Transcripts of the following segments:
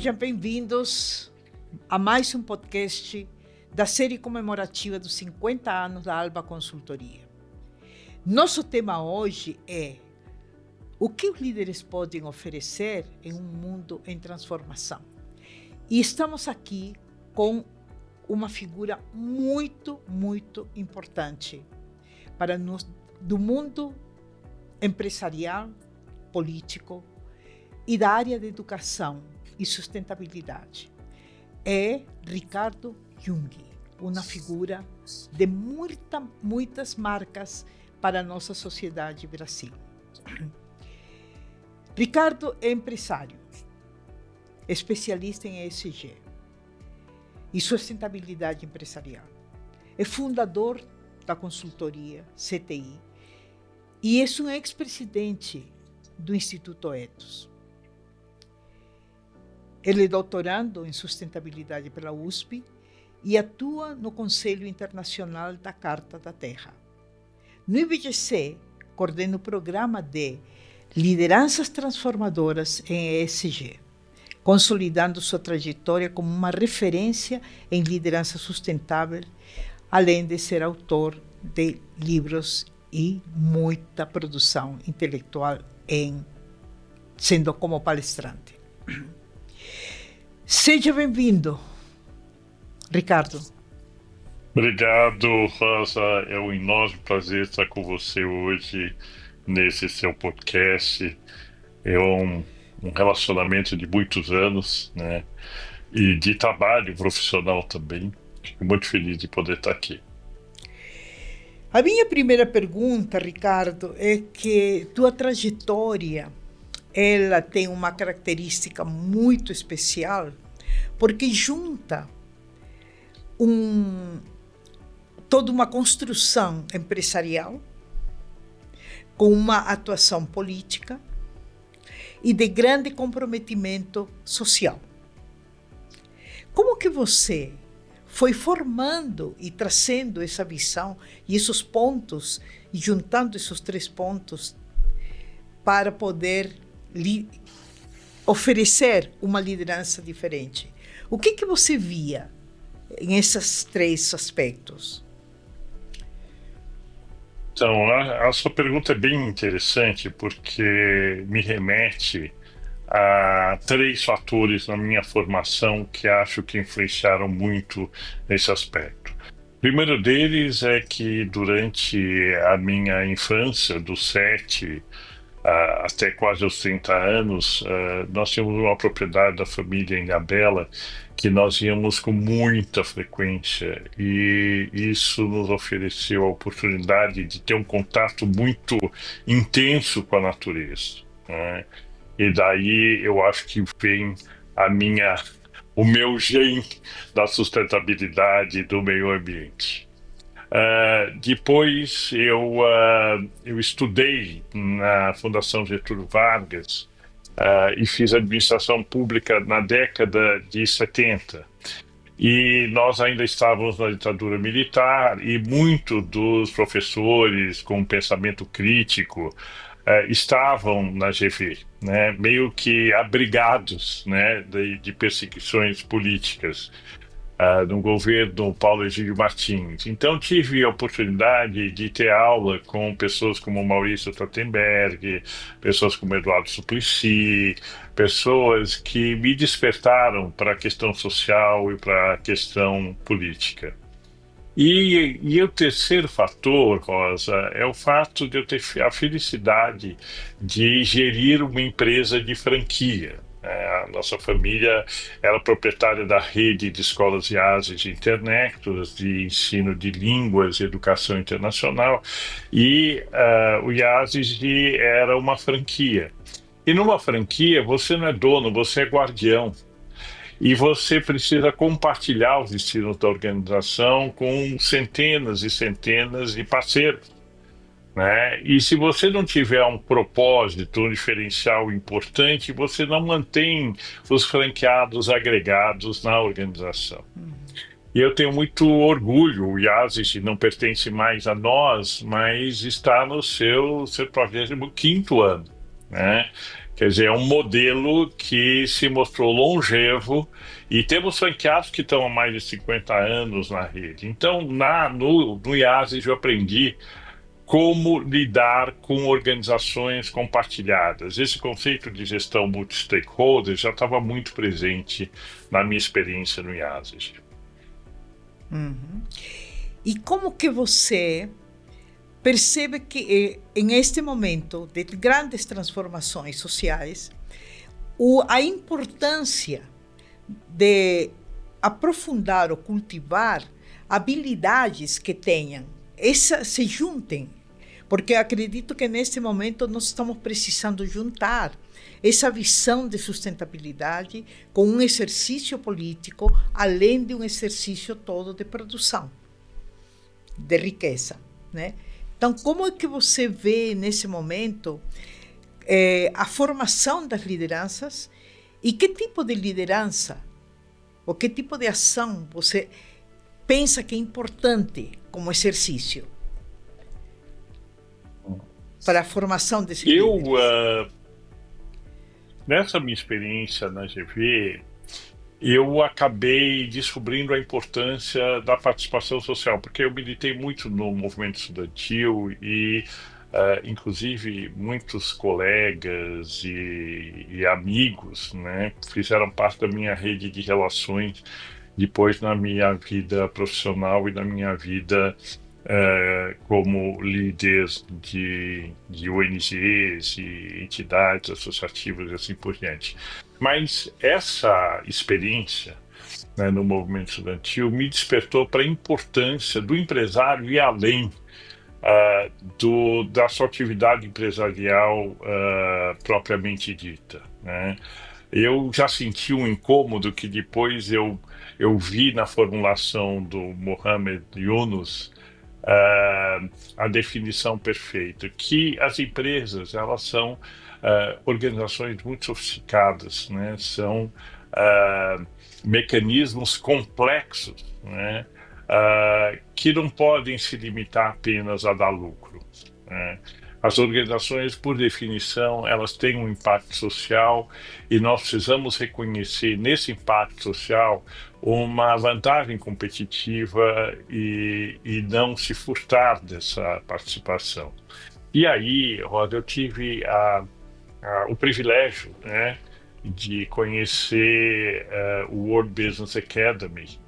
Sejam bem-vindos a mais um podcast da série comemorativa dos 50 anos da Alba Consultoria. Nosso tema hoje é o que os líderes podem oferecer em um mundo em transformação. E estamos aqui com uma figura muito importante para nós do mundo empresarial, político e da área de educação e sustentabilidade. É Ricardo Jung, uma figura de muitas marcas para a nossa sociedade Brasil. Ricardo é empresário, especialista em ESG e sustentabilidade empresarial. É fundador da consultoria CTI e é um ex-presidente do Instituto Ethos. Ele é doutorando em sustentabilidade pela USP e atua no Conselho Internacional da Carta da Terra. No IBGC, coordena o programa de Lideranças Transformadoras em ESG, consolidando sua trajetória como uma referência em liderança sustentável, além de ser autor de livros e muita produção intelectual sendo como palestrante. Seja bem-vindo, Ricardo. Obrigado, Rosa. É um enorme prazer estar com você hoje nesse seu podcast. É um relacionamento de muitos anos, né? E de trabalho profissional também. Fico muito feliz de poder estar aqui. A minha primeira pergunta, Ricardo, é que tua trajetória ela tem uma característica muito especial, porque junta toda uma construção empresarial com uma atuação política e de grande comprometimento social. Como que você foi formando e trazendo essa visão e esses pontos, e juntando esses 3 pontos para poder oferecer uma liderança diferente? O que você via em esses 3 aspectos? Então, a sua pergunta é bem interessante porque me remete a 3 fatores na minha formação que acho que influenciaram muito nesse aspecto. O primeiro deles é que durante a minha infância, dos 7 até quase os 30 anos, nós tínhamos uma propriedade da família em Ilhabela que nós íamos com muita frequência, e isso nos ofereceu a oportunidade de ter um contato muito intenso com a natureza, né? E daí eu acho que vem o meu gene da sustentabilidade do meio ambiente. Depois eu estudei na Fundação Getúlio Vargas e fiz administração pública na década de 70. E nós ainda estávamos na ditadura militar e muitos dos professores com pensamento crítico estavam na GV, né, meio que abrigados, né, de perseguições políticas no governo Paulo Egídio Martins. Então tive a oportunidade de ter aula com pessoas como Maurício Trottenberg, pessoas como Eduardo Suplicy, pessoas que me despertaram para a questão social e para a questão política. E o terceiro fator, Rosa, é o fato de eu ter a felicidade de gerir uma empresa de franquia. A nossa família era proprietária da rede de escolas IASES Internactus, de ensino de línguas e educação internacional, e o IASES era uma franquia. E numa franquia, você não é dono, você é guardião. E você precisa compartilhar os destinos da organização com centenas e centenas de parceiros, né? E se você não tiver um propósito, um diferencial importante, você não mantém os franqueados agregados na organização. E eu tenho muito orgulho, o IASES não pertence mais a nós, mas está no seu 45º ano, né? Quer dizer, é um modelo que se mostrou longevo e temos franqueados que estão há mais de 50 anos na rede. Então, no IASES eu aprendi como lidar com organizações compartilhadas. Esse conceito de gestão multi-stakeholder já estava muito presente na minha experiência no IASES. Uhum. E como que você percebe que em este momento de grandes transformações sociais, a importância de aprofundar ou cultivar habilidades que se juntem, porque acredito que neste momento nós estamos precisando juntar essa visão de sustentabilidade com um exercício político, além de um exercício todo de produção, de riqueza, né? Então, como é que você vê nesse momento a formação das lideranças e que tipo de liderança ou que tipo de ação você pensa que é importante como exercício para a formação desse líderes? Nessa minha experiência na GV, eu acabei descobrindo a importância da participação social, porque eu militei muito no movimento estudantil e, inclusive, muitos colegas e amigos, né, fizeram parte da minha rede de relações depois na minha vida profissional e na minha vida como líder de ONGs e entidades associativas e assim por diante. Mas essa experiência, né, no movimento estudantil me despertou para a importância do empresário ir além da sua atividade empresarial propriamente dita, né? Eu já senti um incômodo que depois eu vi na formulação do Mohamed Yunus a definição perfeita, que as empresas, elas são organizações muito sofisticadas, né? São mecanismos complexos, né? Que não podem se limitar apenas a dar lucro, né? As organizações, por definição, elas têm um impacto social e nós precisamos reconhecer nesse impacto social uma vantagem competitiva e não se furtar dessa participação. E aí, Roda, eu tive o privilégio, né, de conhecer o World Business Academy,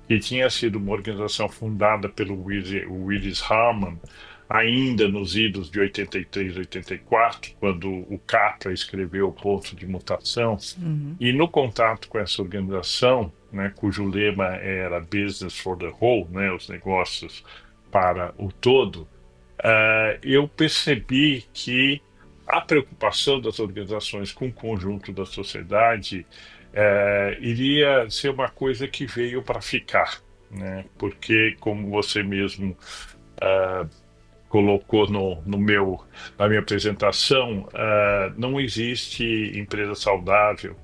que tinha sido uma organização fundada pelo Willis Harman, ainda nos idos de 83, 84, quando o Capra escreveu O Ponto de Mutação. Uhum. E no contato com essa organização, né, cujo lema era Business for the Whole, né, os negócios para o todo, eu percebi que a preocupação das organizações com o conjunto da sociedade iria ser uma coisa que veio para ficar, né? Porque, como você mesmo colocou na minha apresentação, não existe empresa saudável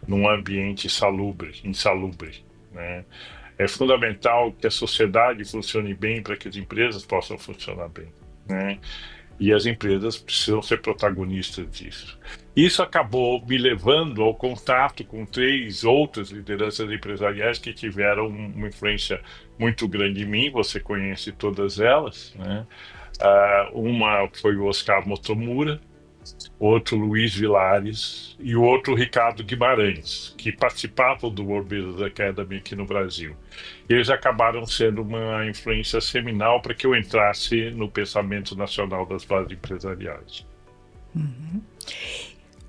num ambiente insalubre, né? É fundamental que a sociedade funcione bem para que as empresas possam funcionar bem, né? E as empresas precisam ser protagonistas disso. Isso acabou me levando ao contato com 3 outras lideranças empresariais que tiveram uma influência muito grande em mim. Você conhece todas elas, né? Uma foi o Oscar Motomura, outro Luiz Vilares e o outro Ricardo Guimarães, que participavam do World Business Academy aqui no Brasil. Eles acabaram sendo uma influência seminal para que eu entrasse no pensamento nacional das bases empresariais. Uhum.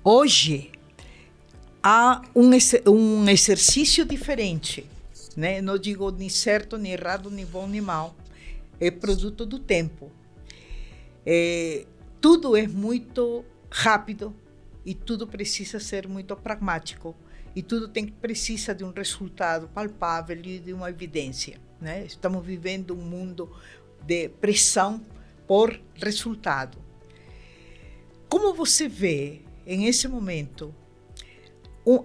Hoje há um exercício diferente, né? Não digo nem certo, nem errado, nem bom, nem mal. É produto do tempo. Tudo é muito rápido e tudo precisa ser muito pragmático e tudo precisa de um resultado palpável e de uma evidência, né? Estamos vivendo um mundo de pressão por resultado. Como você vê, em esse momento,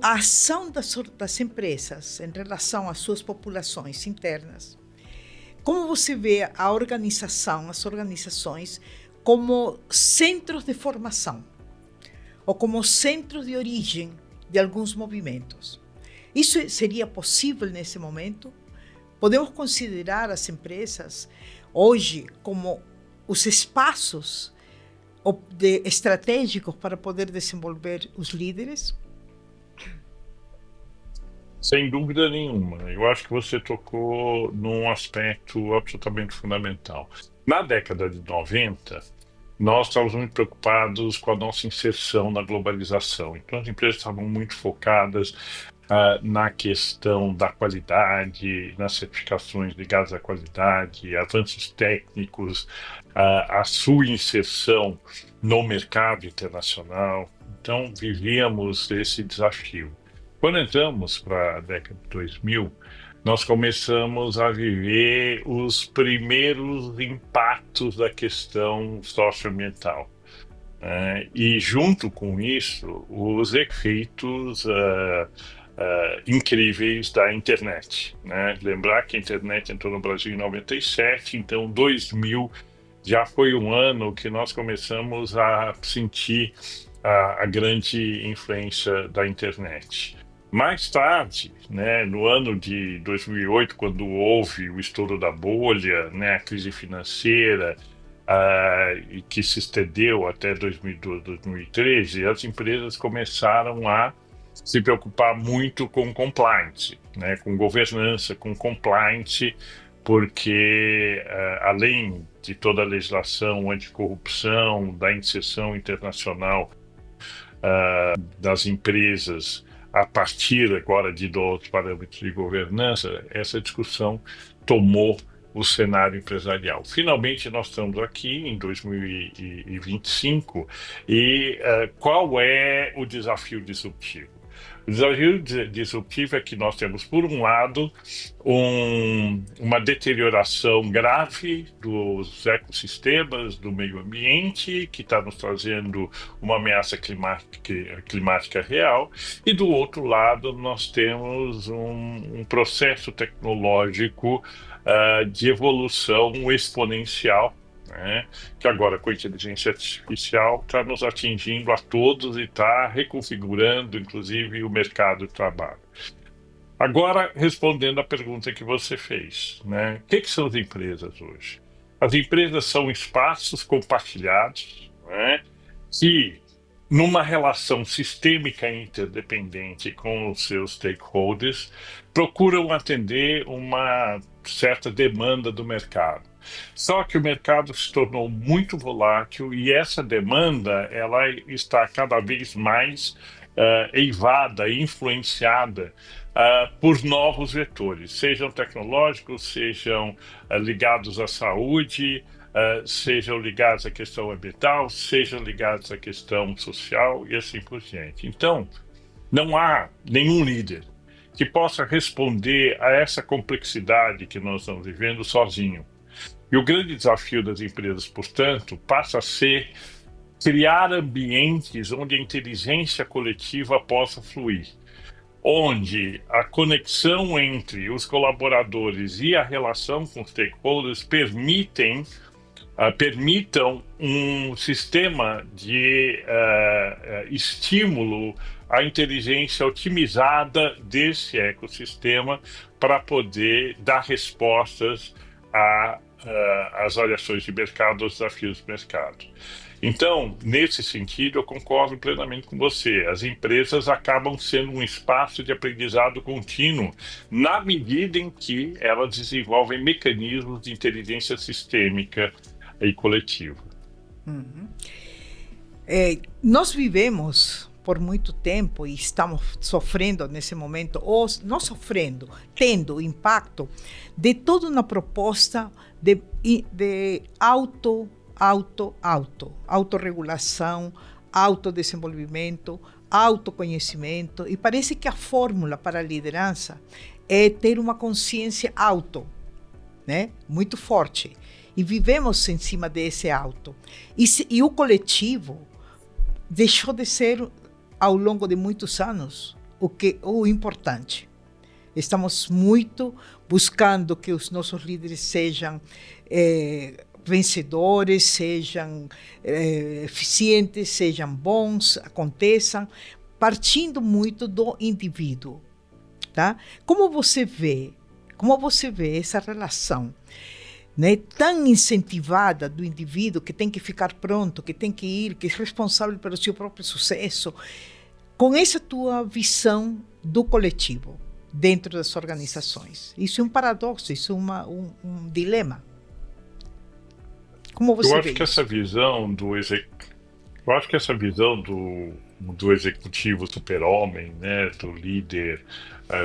a ação das empresas em relação às suas populações internas? Como você vê as organizações como centros de formação? ou como centros de origem de alguns movimentos. Isso seria possível nesse momento? Podemos considerar as empresas hoje como os espaços estratégicos para poder desenvolver os líderes? Sem dúvida nenhuma. Eu acho que você tocou num aspecto absolutamente fundamental. Na década de 90, nós estávamos muito preocupados com a nossa inserção na globalização. Então, as empresas estavam muito focadas na questão da qualidade, nas certificações ligadas à qualidade, avanços técnicos, a sua inserção no mercado internacional. Então, vivíamos esse desafio. Quando entramos para a década de 2000, nós começamos a viver os primeiros impactos da questão socioambiental. E, junto com isso, os efeitos incríveis da internet. Lembrar que a internet entrou no Brasil em 97, então 2000 já foi um ano que nós começamos a sentir a grande influência da internet. Mais tarde, no ano de 2008, quando houve o estouro da bolha, a crise financeira, que se estendeu até 2012, 2013, as empresas começaram a se preocupar muito com compliance, com governança, com compliance, porque além de toda a legislação anticorrupção, da inserção internacional das empresas, a partir agora de outros parâmetros de governança, essa discussão tomou o cenário empresarial. Finalmente, nós estamos aqui em 2025 e qual é o desafio disruptivo? O desafio disruptivo é que nós temos, por um lado, uma deterioração grave dos ecossistemas, do meio ambiente, que está nos trazendo uma ameaça climática real, e do outro lado nós temos um processo tecnológico de evolução exponencial, que agora com a inteligência artificial está nos atingindo a todos e está reconfigurando, inclusive, o mercado de trabalho. Agora, respondendo à pergunta que você fez, o que são as empresas hoje? As empresas são espaços compartilhados, que, numa relação sistêmica e interdependente com os seus stakeholders, procuram atender uma certa demanda do mercado. Só que o mercado se tornou muito volátil e essa demanda ela está cada vez mais eivada, influenciada por novos vetores, sejam tecnológicos, sejam ligados à saúde, sejam ligados à questão ambiental, sejam ligados à questão social e assim por diante. Então, não há nenhum líder que possa responder a essa complexidade que nós estamos vivendo sozinho. E o grande desafio das empresas, portanto, passa a ser criar ambientes onde a inteligência coletiva possa fluir, onde a conexão entre os colaboradores e a relação com os stakeholders permitam um sistema de estímulo à inteligência otimizada desse ecossistema para poder dar respostas às variações de mercado, aos desafios do mercado. Então, nesse sentido, eu concordo plenamente com você. As empresas acabam sendo um espaço de aprendizado contínuo, na medida em que elas desenvolvem mecanismos de inteligência sistêmica e coletiva. Uhum. Nós vivemos por muito tempo e estamos sofrendo nesse momento, ou não sofrendo, tendo impacto de toda uma proposta de autorregulação, autodesenvolvimento, autoconhecimento, e parece que a fórmula para a liderança é ter uma consciência muito forte, e vivemos em cima desse auto. E o coletivo deixou de ser, ao longo de muitos anos, o importante. Estamos muito buscando que os nossos líderes sejam vencedores, sejam eficientes, sejam bons, aconteçam, partindo muito do indivíduo, tá? Como você vê essa relação, né, tão incentivada do indivíduo que tem que ficar pronto, que tem que ir, que é responsável pelo seu próprio sucesso, com essa tua visão do coletivo dentro das organizações? Isso é um paradoxo, isso é um dilema. Como você vê isso? Eu acho que essa visão do executivo super-homem, né, do líder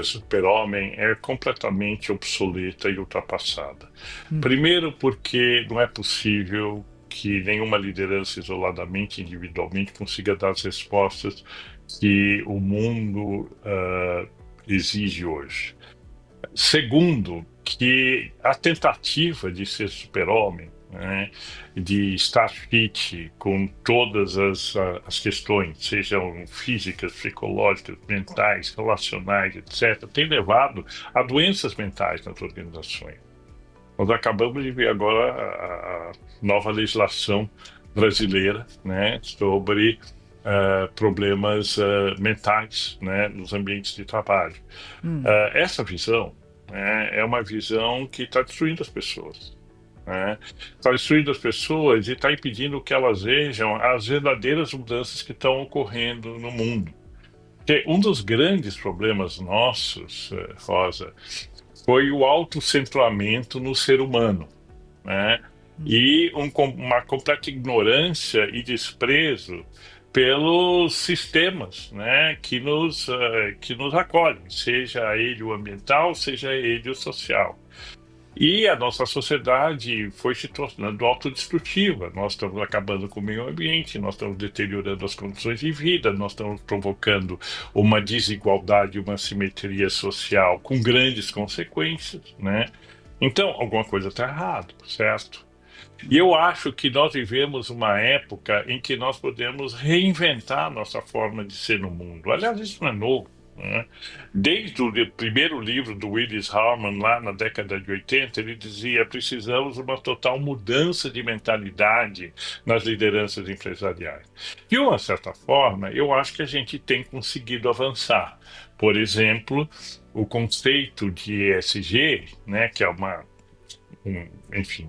super-homem, é completamente obsoleta e ultrapassada. Primeiro porque não é possível que nenhuma liderança isoladamente, individualmente, consiga dar as respostas que o mundo exige hoje. Segundo, que a tentativa de ser super-homem, né, de estar fit com todas as questões, sejam físicas, psicológicas, mentais, relacionais, etc., tem levado a doenças mentais nas organizações. Nós acabamos de ver agora a nova legislação brasileira, né, sobre problemas mentais, né, nos ambientes de trabalho. Essa visão, né, é uma visão que está destruindo as pessoas. Está destruindo as pessoas e está impedindo que elas vejam as verdadeiras mudanças que estão ocorrendo no mundo. Porque um dos grandes problemas nossos, Rosa, foi o autocentramento no ser humano, né? E uma completa ignorância e desprezo pelos sistemas, né, que nos acolhem, seja ele o ambiental, seja ele o social. E a nossa sociedade foi se tornando autodestrutiva. Nós estamos acabando com o meio ambiente, nós estamos deteriorando as condições de vida, nós estamos provocando uma desigualdade, uma assimetria social com grandes consequências, né? Então, alguma coisa está errada, certo? E eu acho que nós vivemos uma época em que nós podemos reinventar a nossa forma de ser no mundo. Aliás, isso não é novo. Desde o primeiro livro do Willis Harman, lá na década de 80, ele dizia: precisamos de uma total mudança de mentalidade nas lideranças empresariais. De uma certa forma, eu acho que a gente tem conseguido avançar. Por exemplo, o conceito de ESG, né, que é um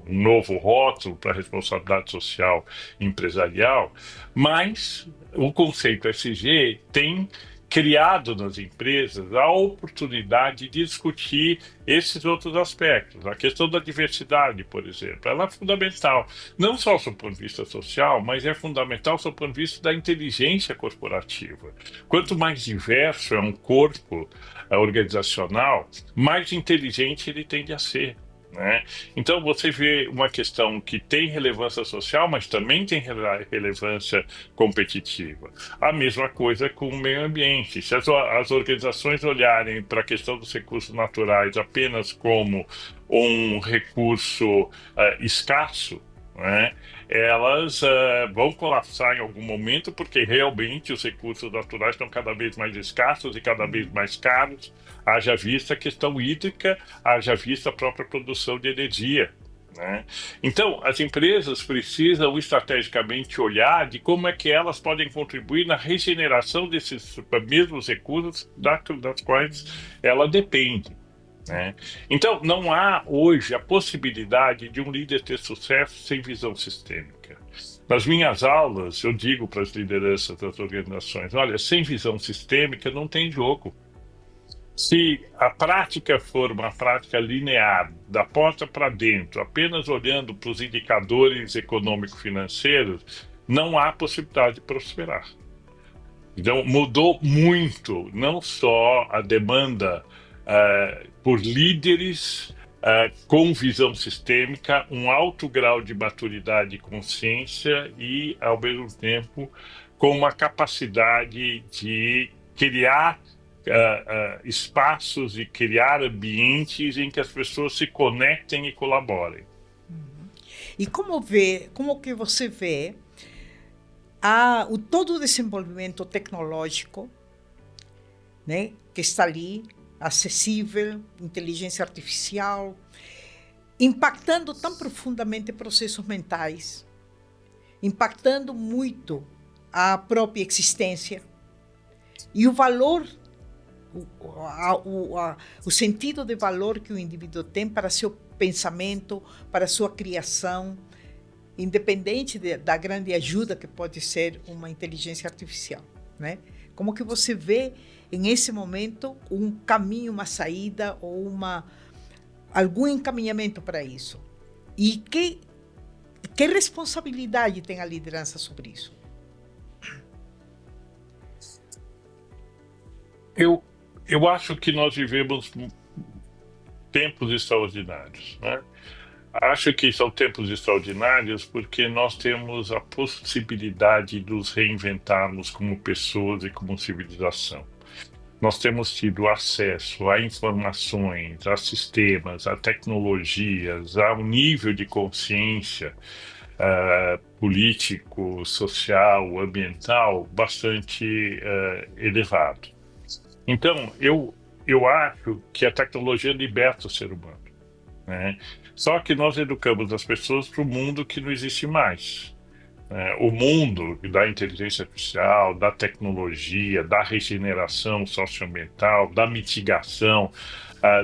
novo rótulo para a responsabilidade social empresarial, mas o conceito ESG tem criado nas empresas a oportunidade de discutir esses outros aspectos. A questão da diversidade, por exemplo, ela é fundamental, não só do ponto de vista social, mas é fundamental do ponto de vista da inteligência corporativa. Quanto mais diverso é um corpo organizacional, mais inteligente ele tende a ser. Então você vê uma questão que tem relevância social, mas também tem relevância competitiva. A mesma coisa com o meio ambiente. Se as organizações olharem para a questão dos recursos naturais apenas como um recurso escasso, elas vão colapsar em algum momento, porque realmente os recursos naturais estão cada vez mais escassos e cada vez mais caros, haja vista a questão hídrica, haja vista a própria produção de energia. Então, as empresas precisam estrategicamente olhar de como é que elas podem contribuir na regeneração desses mesmos recursos das quais ela depende. Então, não há hoje a possibilidade de um líder ter sucesso sem visão sistêmica. Nas minhas aulas, eu digo para as lideranças das organizações: olha, sem visão sistêmica não tem jogo. Se a prática for uma prática linear, da porta para dentro, apenas olhando para os indicadores econômico-financeiros, não há possibilidade de prosperar. Então, mudou muito, não só a demanda por líderes com visão sistêmica, um alto grau de maturidade e consciência e, ao mesmo tempo, com uma capacidade de criar espaços e criar ambientes em que as pessoas se conectem e colaborem. E como que você vê todo o desenvolvimento tecnológico, né, que está ali, acessível, inteligência artificial, impactando tão profundamente processos mentais, impactando muito a própria existência e o valor, o sentido de valor que o indivíduo tem para seu pensamento, para sua criação, independente da grande ajuda que pode ser uma inteligência artificial, né? Como que você vê, nesse momento, um caminho, uma saída ou algum encaminhamento para isso? E que responsabilidade tem a liderança sobre isso? Eu acho que nós vivemos tempos extraordinários, né? Acho que são tempos extraordinários porque nós temos a possibilidade de nos reinventarmos como pessoas e como civilização. Nós temos tido acesso a informações, a sistemas, a tecnologias, a um nível de consciência político, social, ambiental bastante elevado. Então, eu acho que a tecnologia liberta o ser humano, né? Só que nós educamos as pessoas para o mundo que não existe mais. O mundo da inteligência artificial, da tecnologia, da regeneração socioambiental, da mitigação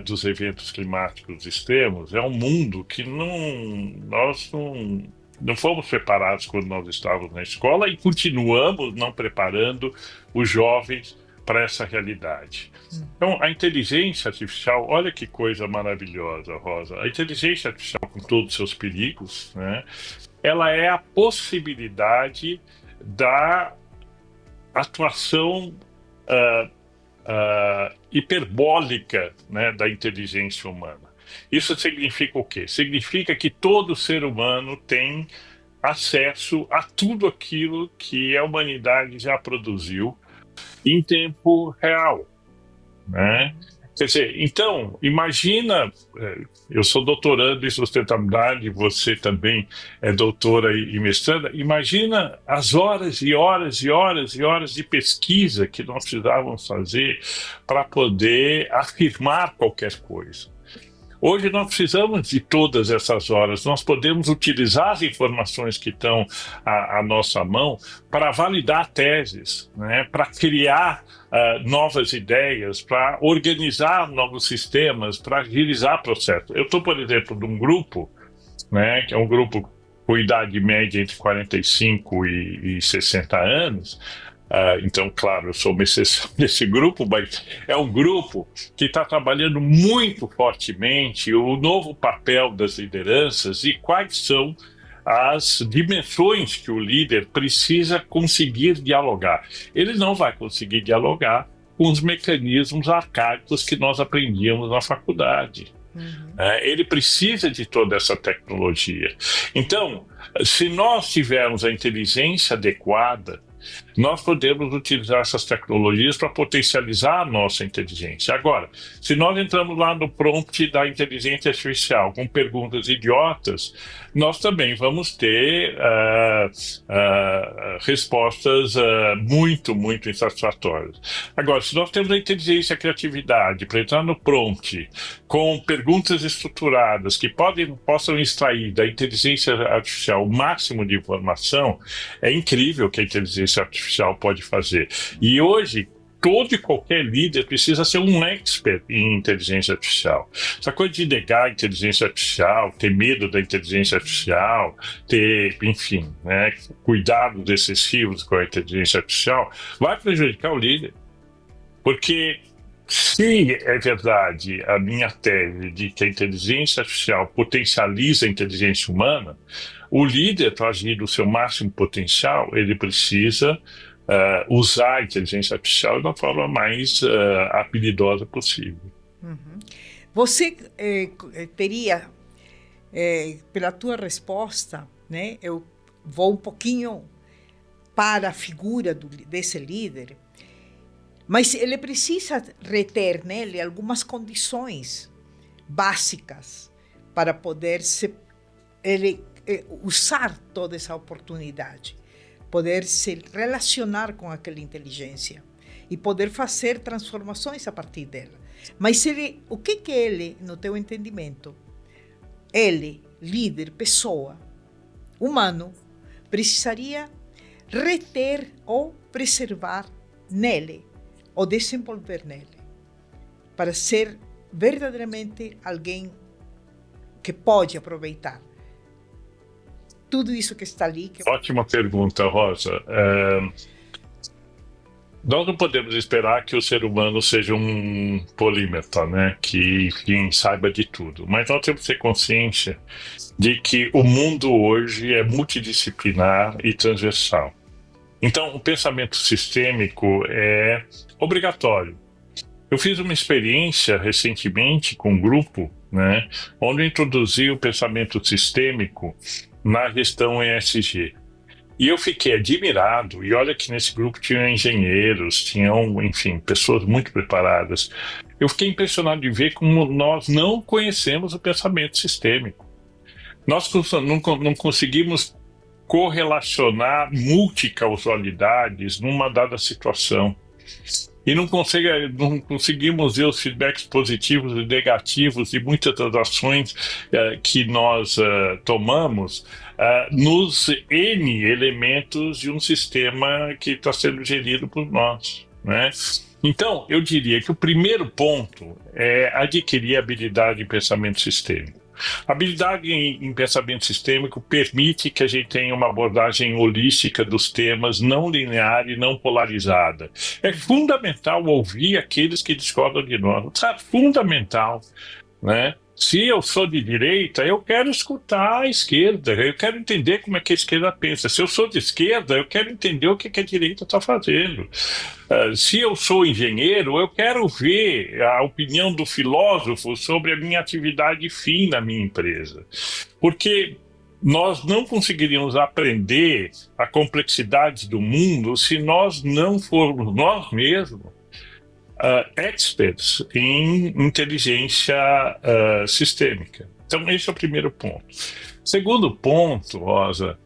dos eventos climáticos extremos, é um mundo que nós não fomos preparados quando nós estávamos na escola e continuamos não preparando os jovens para essa realidade. Então, a inteligência artificial, olha que coisa maravilhosa, Rosa. A inteligência artificial, com todos os seus perigos, né, ela é a possibilidade da atuação hiperbólica, né, da inteligência humana. Isso significa o quê? Significa que todo ser humano tem acesso a tudo aquilo que a humanidade já produziu em tempo real, né? Quer dizer, então, imagina, eu sou doutorando em sustentabilidade, você também é doutora e mestranda, imagina as horas e horas e horas e horas de pesquisa que nós precisávamos fazer para poder afirmar qualquer coisa. Hoje nós precisamos de todas essas horas, nós podemos utilizar as informações que estão à nossa mão para validar teses, né? Para criar novas ideias, para organizar novos sistemas, para agilizar processos. Eu estou, por exemplo, de um grupo, né, que é um grupo com idade média entre 45 e 60 anos. Então, claro, eu sou uma exceção desse grupo, mas é um grupo que está trabalhando muito fortemente o novo papel das lideranças e quais são as dimensões que o líder precisa conseguir dialogar. Ele não vai conseguir dialogar com os mecanismos arcaicos que nós aprendíamos na faculdade. Ele precisa de toda essa tecnologia. Então, se nós tivermos a inteligência adequada, nós podemos utilizar essas tecnologias para potencializar a nossa inteligência. Agora, se nós entramos lá no prompt da inteligência artificial com perguntas idiotas, nós também vamos ter respostas muito, muito insatisfatórias. Agora, se nós temos a inteligência e a criatividade para entrar no prompt com perguntas estruturadas que possam extrair da inteligência artificial o máximo de informação, é incrível o que a inteligência artificial pode fazer. E hoje, todo e qualquer líder precisa ser um expert em inteligência artificial. Essa coisa de negar a inteligência artificial, ter medo da inteligência artificial, ter, enfim, né, cuidados excessivos com a inteligência artificial, vai prejudicar o líder. Porque se é verdade a minha tese de que a inteligência artificial potencializa a inteligência humana, o líder, para agir do seu máximo potencial, ele precisa usar a inteligência artificial da forma mais habilidosa possível. Você teria, pela tua resposta, né, eu vou um pouquinho para a figura desse líder, mas ele precisa reter nele algumas condições básicas para poder usar toda essa oportunidade, poder se relacionar com aquela inteligência e poder fazer transformações a partir dela. Mas o que ele, no teu entendimento, ele, líder, pessoa, humano, precisaria reter ou preservar nele, ou desenvolver nele, para ser verdadeiramente alguém que pode aproveitar tudo isso que está ali. Ótima pergunta, Rosa. Nós não podemos esperar que o ser humano seja um polímata, né? Que, enfim, saiba de tudo. Mas nós temos que ter consciência de que o mundo hoje é multidisciplinar e transversal. Então, o pensamento sistêmico é obrigatório. Eu fiz uma experiência recentemente com um grupo, né? Onde eu introduzi o pensamento sistêmico na gestão ESG. E eu fiquei admirado, e olha que nesse grupo tinham engenheiros, tinham, enfim, pessoas muito preparadas. Eu fiquei impressionado de ver como nós não conhecemos o pensamento sistêmico. Nós não conseguimos correlacionar multicausalidades numa dada situação. E não conseguimos ver os feedbacks positivos e negativos de muitas das ações que nós tomamos nos N elementos de um sistema que está sendo gerido por nós, né? Então, eu diria que o primeiro ponto é adquirir habilidade em pensamento sistêmico. A habilidade em pensamento sistêmico permite que a gente tenha uma abordagem holística dos temas, não linear e não polarizada. É fundamental ouvir aqueles que discordam de nós. É fundamental, né? Se eu sou de direita, eu quero escutar a esquerda, eu quero entender como é que a esquerda pensa. Se eu sou de esquerda, eu quero entender o que a direita está fazendo. Se eu sou engenheiro, eu quero ver a opinião do filósofo sobre a minha atividade fim na minha empresa. Porque nós não conseguiríamos aprender a complexidade do mundo se nós não formos nós mesmos experts em inteligência sistêmica. Então, esse é o primeiro ponto. Segundo ponto, Rosa,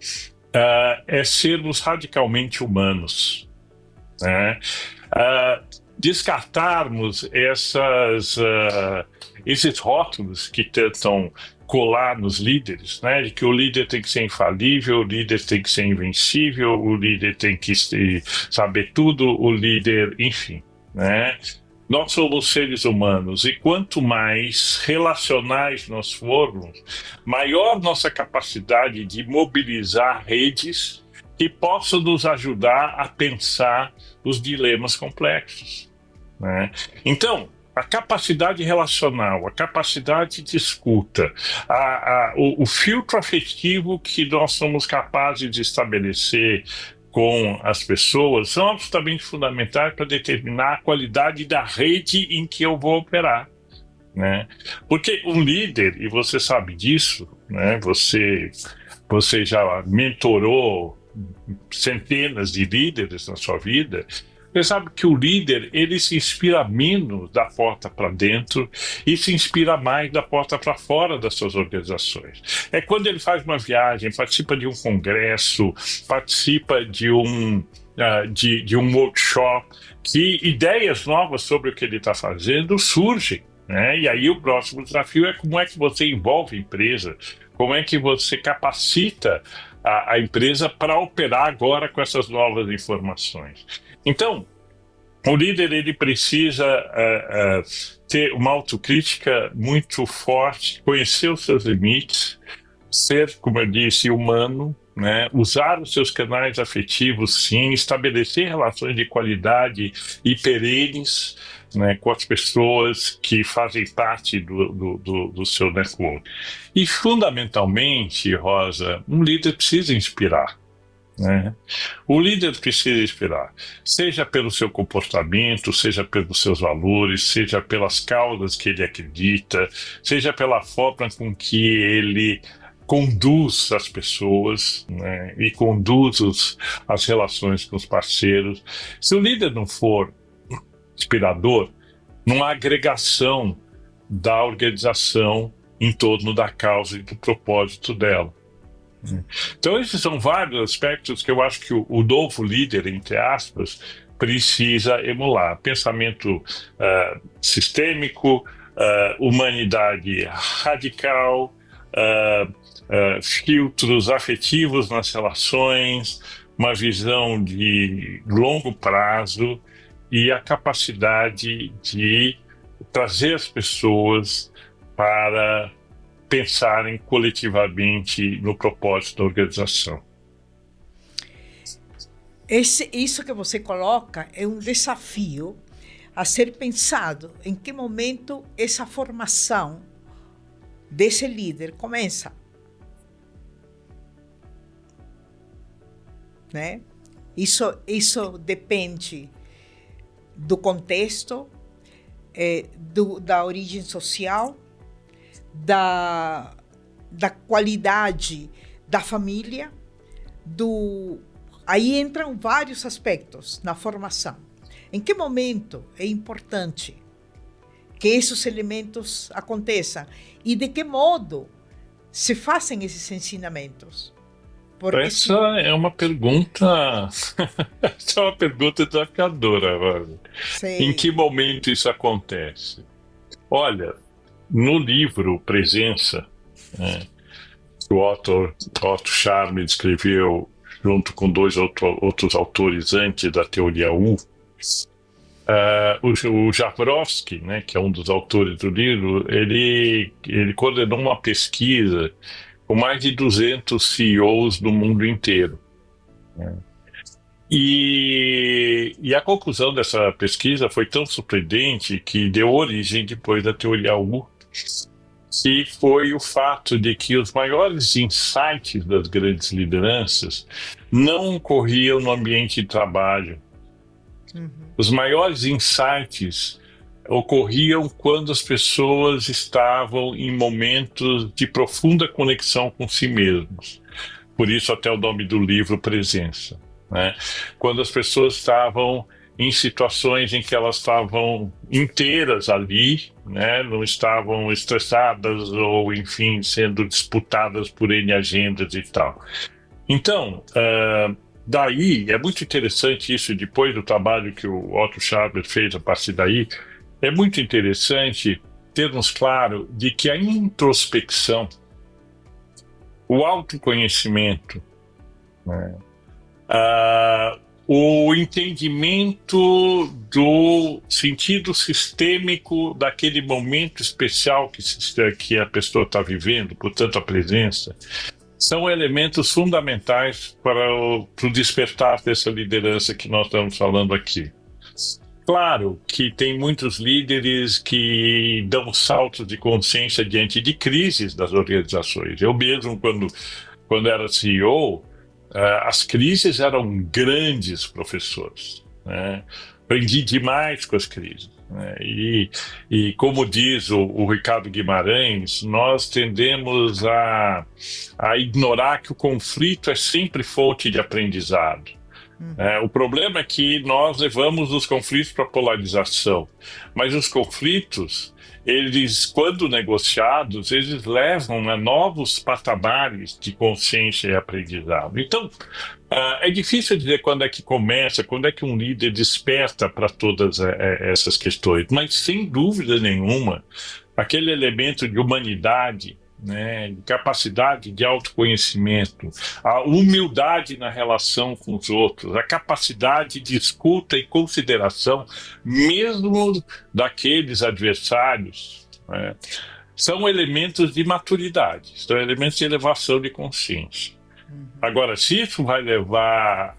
é sermos radicalmente humanos, né? Descartarmos esses rótulos que tentam colar nos líderes, né? De que o líder tem que ser infalível, o líder tem que ser invencível, o líder tem que saber tudo, o líder, enfim, né? Nós somos seres humanos e quanto mais relacionais nós formos, maior nossa capacidade de mobilizar redes que possam nos ajudar a pensar os dilemas complexos, né? Então, a capacidade relacional, a capacidade de escuta, o filtro afetivo que nós somos capazes de estabelecer com as pessoas são absolutamente fundamentais para determinar a qualidade da rede em que eu vou operar, né? Porque um líder, e você sabe disso, né? Você já mentorou centenas de líderes na sua vida. Você sabe que o líder, ele se inspira menos da porta para dentro e se inspira mais da porta para fora das suas organizações. É quando ele faz uma viagem, participa de um congresso, participa de um workshop, que ideias novas sobre o que ele está fazendo surgem, né? E aí o próximo desafio é como é que você envolve a empresa, como é que você capacita a empresa para operar agora com essas novas informações. Então, o líder ele precisa ter uma autocrítica muito forte, conhecer os seus limites, ser, como eu disse, humano, né? Usar os seus canais afetivos, sim, estabelecer relações de qualidade e perenes, né, com as pessoas que fazem parte do seu network. E, fundamentalmente, Rosa, um líder precisa inspirar, né? O líder precisa inspirar, seja pelo seu comportamento, seja pelos seus valores, seja pelas causas que ele acredita, seja pela forma com que ele conduz as pessoas, né, e conduz as relações com os parceiros. Se o líder não for inspirador, não há agregação da organização em torno da causa e do propósito dela. Então, esses são vários aspectos que eu acho que o novo líder, entre aspas, precisa emular. Pensamento sistêmico, humanidade radical, filtros afetivos nas relações, uma visão de longo prazo e a capacidade de trazer as pessoas para pensarem coletivamente no propósito da organização. Isso que você coloca é um desafio a ser pensado. Em que momento essa formação desse líder começa? Né? Isso depende do contexto, da origem social, da qualidade da família, aí entram vários aspectos na formação. Em que momento é importante que esses elementos aconteçam e de que modo se fazem esses ensinamentos? Porque essa é uma pergunta essa é uma pergunta desafiadora, Rosa. Em que momento isso acontece? Olha, no livro Presença, que o Otto Scharmer escreveu junto com dois outros autores antes da teoria U, o Jabrowski, né, que é um dos autores do livro, ele coordenou uma pesquisa com mais de 200 CEOs do mundo inteiro. E a conclusão dessa pesquisa foi tão surpreendente que deu origem depois da teoria U, que foi o fato de que os maiores insights das grandes lideranças não ocorriam no ambiente de trabalho. Os maiores insights ocorriam quando as pessoas estavam em momentos de profunda conexão com si mesmos. Por isso até o nome do livro Presença, né? Quando as pessoas estavam em situações em que elas estavam inteiras ali, né? Não estavam estressadas ou, enfim, sendo disputadas por N agendas e tal. Então, daí, é muito interessante isso, depois do trabalho que o Otto Scharmer fez a partir daí, é muito interessante termos claro de que a introspecção, o autoconhecimento, né, o entendimento do sentido sistêmico daquele momento especial que a pessoa está vivendo, portanto a presença, são elementos fundamentais para o despertar dessa liderança que nós estamos falando aqui. Claro que tem muitos líderes que dão saltos de consciência diante de crises das organizações. Eu mesmo, quando era CEO, as crises eram grandes professores, né? Aprendi demais com as crises, né? E como diz o Ricardo Guimarães, nós tendemos a ignorar que o conflito é sempre fonte de aprendizado. O problema é que nós levamos os conflitos para a polarização, mas os conflitos, eles, quando negociados, eles levam a novos patamares de consciência e aprendizado. Então, é difícil dizer quando é que começa, quando é que um líder desperta para todas essas questões, mas sem dúvida nenhuma, aquele elemento de humanidade, né, de capacidade de autoconhecimento, a humildade na relação com os outros, a capacidade de escuta e consideração, mesmo daqueles adversários, né, são elementos de maturidade, são elementos de elevação de consciência. Agora, se isso vai levar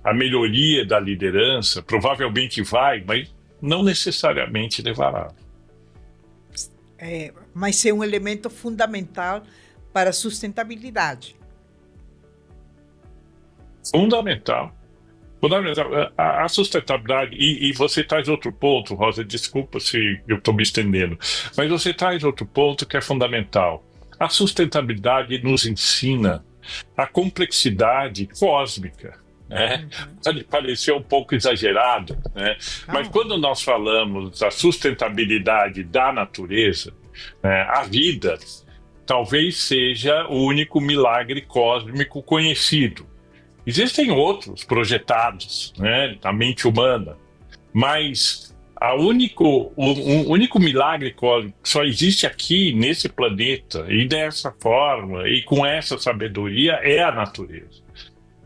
à melhoria da liderança, provavelmente vai, mas não necessariamente levará. Mas é um elemento fundamental para a sustentabilidade. Fundamental. A sustentabilidade, e você traz outro ponto, Rosa, desculpa se eu estou me estendendo, mas você traz outro ponto que é fundamental. A sustentabilidade nos ensina a complexidade cósmica, né? Pode parecer um pouco exagerado, né? Mas quando nós falamos da sustentabilidade da natureza, né, a vida talvez seja o único milagre cósmico conhecido. Existem outros projetados, né, da mente humana, mas o único milagre que só existe aqui nesse planeta e dessa forma e com essa sabedoria é a natureza.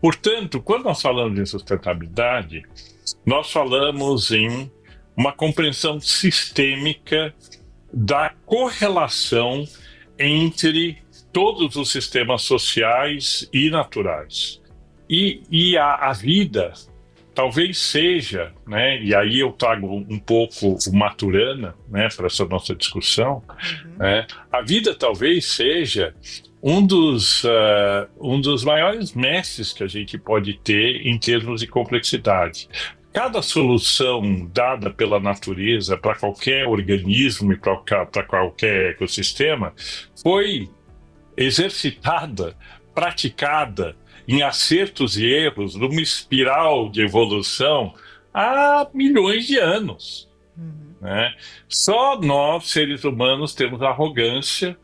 Portanto, quando nós falamos em sustentabilidade, nós falamos em uma compreensão sistêmica da correlação entre todos os sistemas sociais e naturais. E a vida talvez seja, né, e aí eu trago um pouco o Maturana, né, para essa nossa discussão, né, a vida talvez seja um dos maiores mestres que a gente pode ter em termos de complexidade. Cada solução dada pela natureza para qualquer organismo e para qualquer ecossistema foi exercitada, praticada em acertos e erros, numa espiral de evolução há milhões de anos. Né? Só nós, seres humanos, temos a arrogância,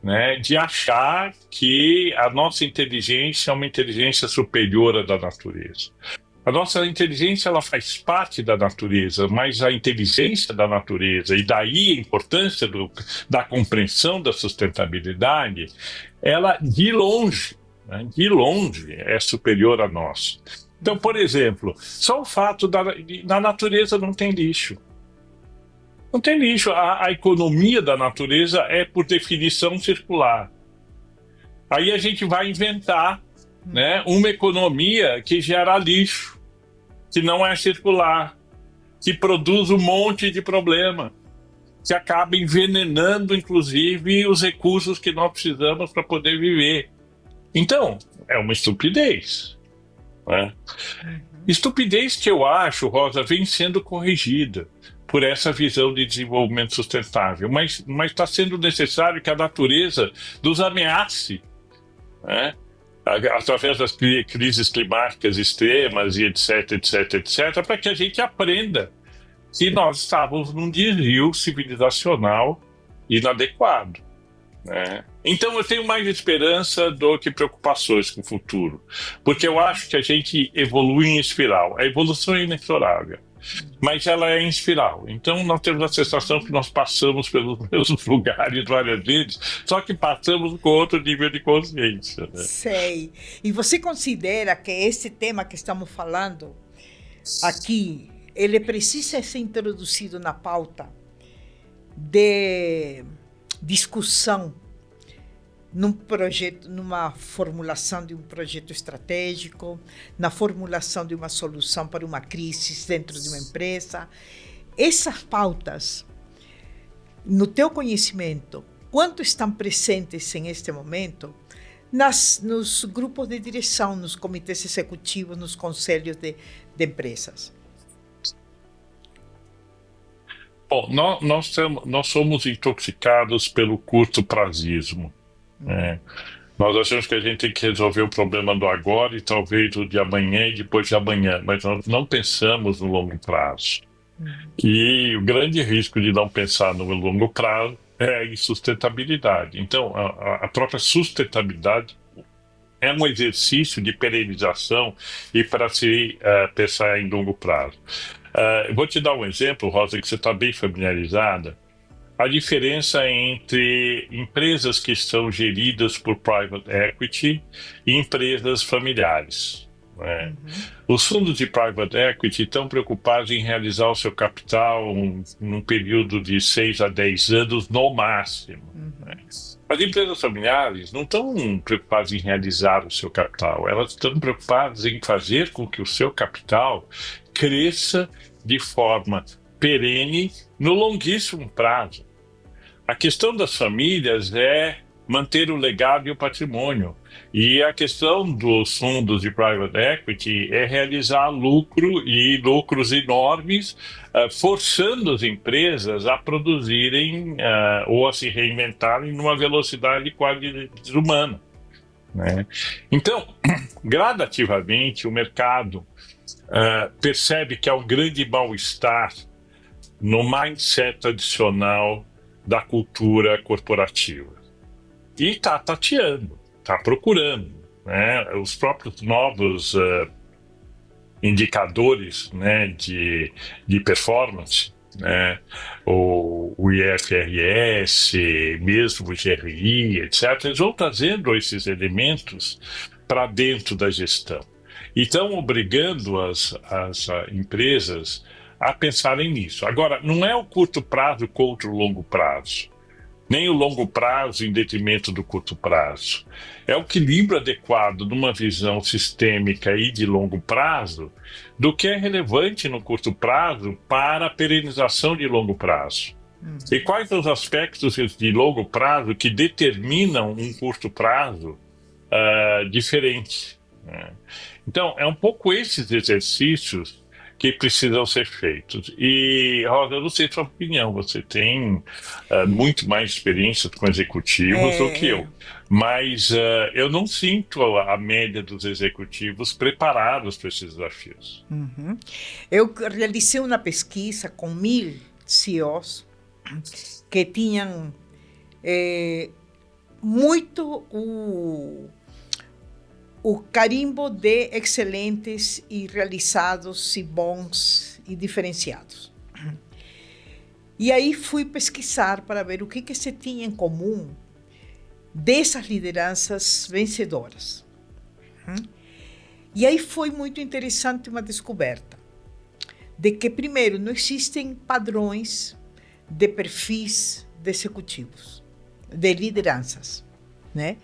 né, de achar que a nossa inteligência é uma inteligência superior à da natureza. A nossa inteligência ela faz parte da natureza, mas a inteligência da natureza, e daí a importância da compreensão da sustentabilidade, ela de longe é superior a nós. Então, por exemplo, só o fato da natureza não tem lixo. Não tem lixo. A economia da natureza é, por definição, circular. Aí a gente vai inventar, né, uma economia que gera lixo, que não é circular, que produz um monte de problema, que acaba envenenando, inclusive, os recursos que nós precisamos para poder viver. Então, é uma estupidez. Né? Estupidez que eu acho, Rosa, vem sendo corrigida por essa visão de desenvolvimento sustentável, mas está sendo necessário que a natureza nos ameace, né? Através das crises climáticas extremas e etc, para que a gente aprenda que nós estávamos num desvio civilizacional inadequado. Né? Então eu tenho mais esperança do que preocupações com o futuro, porque eu acho que a gente evolui em espiral. A evolução é inexorável, mas ela é em espiral. Então nós temos a sensação que nós passamos pelos mesmos lugares várias vezes, só que passamos com outro nível de consciência. Né? Sei. E você considera que esse tema que estamos falando aqui, ele precisa ser introduzido na pauta de discussão num projeto, numa formulação de um projeto estratégico, na formulação de uma solução para uma crise dentro de uma empresa? Essas pautas, no teu conhecimento, quanto estão presentes em este momento nos grupos de direção, nos comitês executivos, nos conselhos de empresas? Bom, nós somos intoxicados pelo curto-prazismo. Né? Nós achamos que a gente tem que resolver o problema do agora e talvez o de amanhã e depois de amanhã, mas nós não pensamos no longo prazo. E o grande risco de não pensar no longo prazo é a insustentabilidade. Então, a própria sustentabilidade é um exercício de perenização e para se pensar em longo prazo. Eu vou te dar um exemplo, Rosa, que você está bem familiarizada. A diferença entre empresas que são geridas por private equity e empresas familiares. Né? Os fundos de private equity estão preocupados em realizar o seu capital num período de 6 a 10 anos no máximo. Né? As empresas familiares não estão preocupadas em realizar o seu capital, elas estão preocupadas em fazer com que o seu capital cresça de forma perene no longuíssimo prazo. A questão das famílias é manter o legado e o patrimônio. E a questão dos fundos de private equity é realizar lucro e lucros enormes, forçando as empresas a produzirem ou a se reinventarem numa velocidade quase desumana. Né? Então, gradativamente, o mercado percebe que há um grande mal-estar no mindset tradicional da cultura corporativa. E está tateando, está procurando. Né? Os próprios novos indicadores, né, de performance né? O IFRS, mesmo o GRI, etc., eles vão trazendo esses elementos para dentro da gestão. E estão obrigando as empresas a pensarem nisso. Agora, não é o curto prazo contra o longo prazo, nem o longo prazo em detrimento do curto prazo. É o equilíbrio adequado numa visão sistêmica e de longo prazo do que é relevante no curto prazo para a perenização de longo prazo. E quais são os aspectos de longo prazo que determinam um curto prazo diferente, né? Então, é um pouco esses exercícios que precisam ser feitos. E, Rosa, eu não sei a sua opinião, você tem muito mais experiência com executivos do que eu, mas eu não sinto a média dos executivos preparados para esses desafios. Uhum. Eu realizei uma pesquisa com 1.000 CEOs que tinham muito o carimbo de excelentes e realizados e bons e diferenciados. E aí fui pesquisar para ver o que se tinha em comum dessas lideranças vencedoras. E aí foi muito interessante uma descoberta de que, primeiro, não existem padrões de perfis de executivos, de lideranças, né?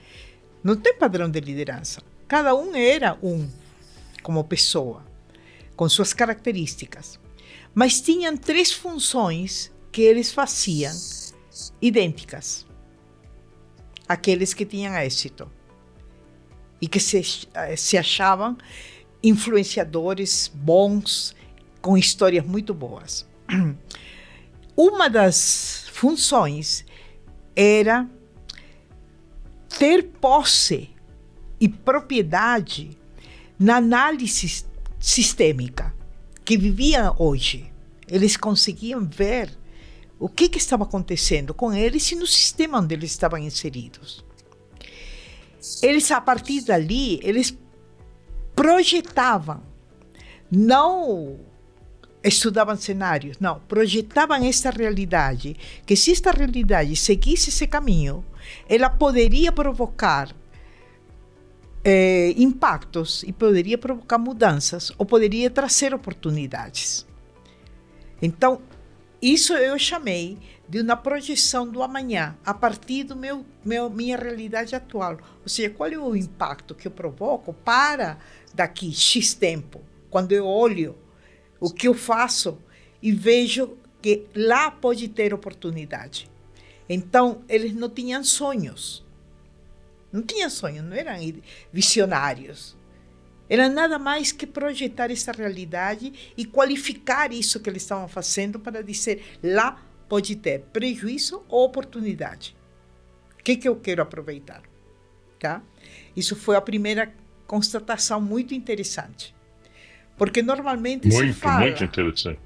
Não tem padrão de liderança. Cada um era como pessoa, com suas características. Mas tinham 3 funções que eles faziam idênticas. Aqueles que tinham êxito. E que se achavam influenciadores bons, com histórias muito boas. Uma das funções era ter posse e propriedade na análise sistêmica que viviam hoje. Eles conseguiam ver o que estava acontecendo com eles e no sistema onde eles estavam inseridos. Eles, a partir dali, eles projetavam, não estudavam cenários, não, projetavam esta realidade, que se esta realidade seguisse esse caminho, ela poderia provocar impactos e poderia provocar mudanças ou poderia trazer oportunidades. Então, isso eu chamei de uma projeção do amanhã, a partir do minha realidade atual. Ou seja, qual é o impacto que eu provoco para daqui X tempo, quando eu olho o que eu faço e vejo que lá pode ter oportunidade. Então, eles não tinham sonhos. Não tinham sonhos, não eram visionários. Era nada mais que projetar essa realidade e qualificar isso que eles estavam fazendo para dizer, lá pode ter prejuízo ou oportunidade. O que eu quero aproveitar? Tá? Isso foi a primeira constatação muito interessante. Porque normalmente muito interessante.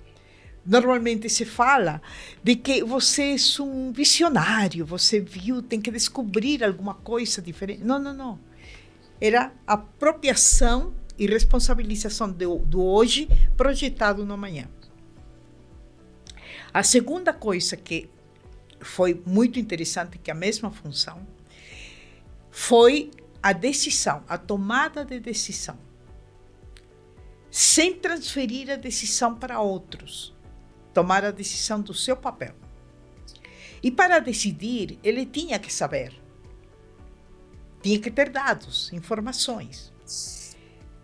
Normalmente se fala de que você é um visionário, você viu, tem que descobrir alguma coisa diferente. Não. Era a apropriação e responsabilização do hoje projetado no amanhã. A segunda coisa que foi muito interessante, que é a mesma função, foi a decisão, a tomada de decisão, sem transferir a decisão para outros. Tomar a decisão do seu papel. E para decidir, ele tinha que saber. Tinha que ter dados, informações.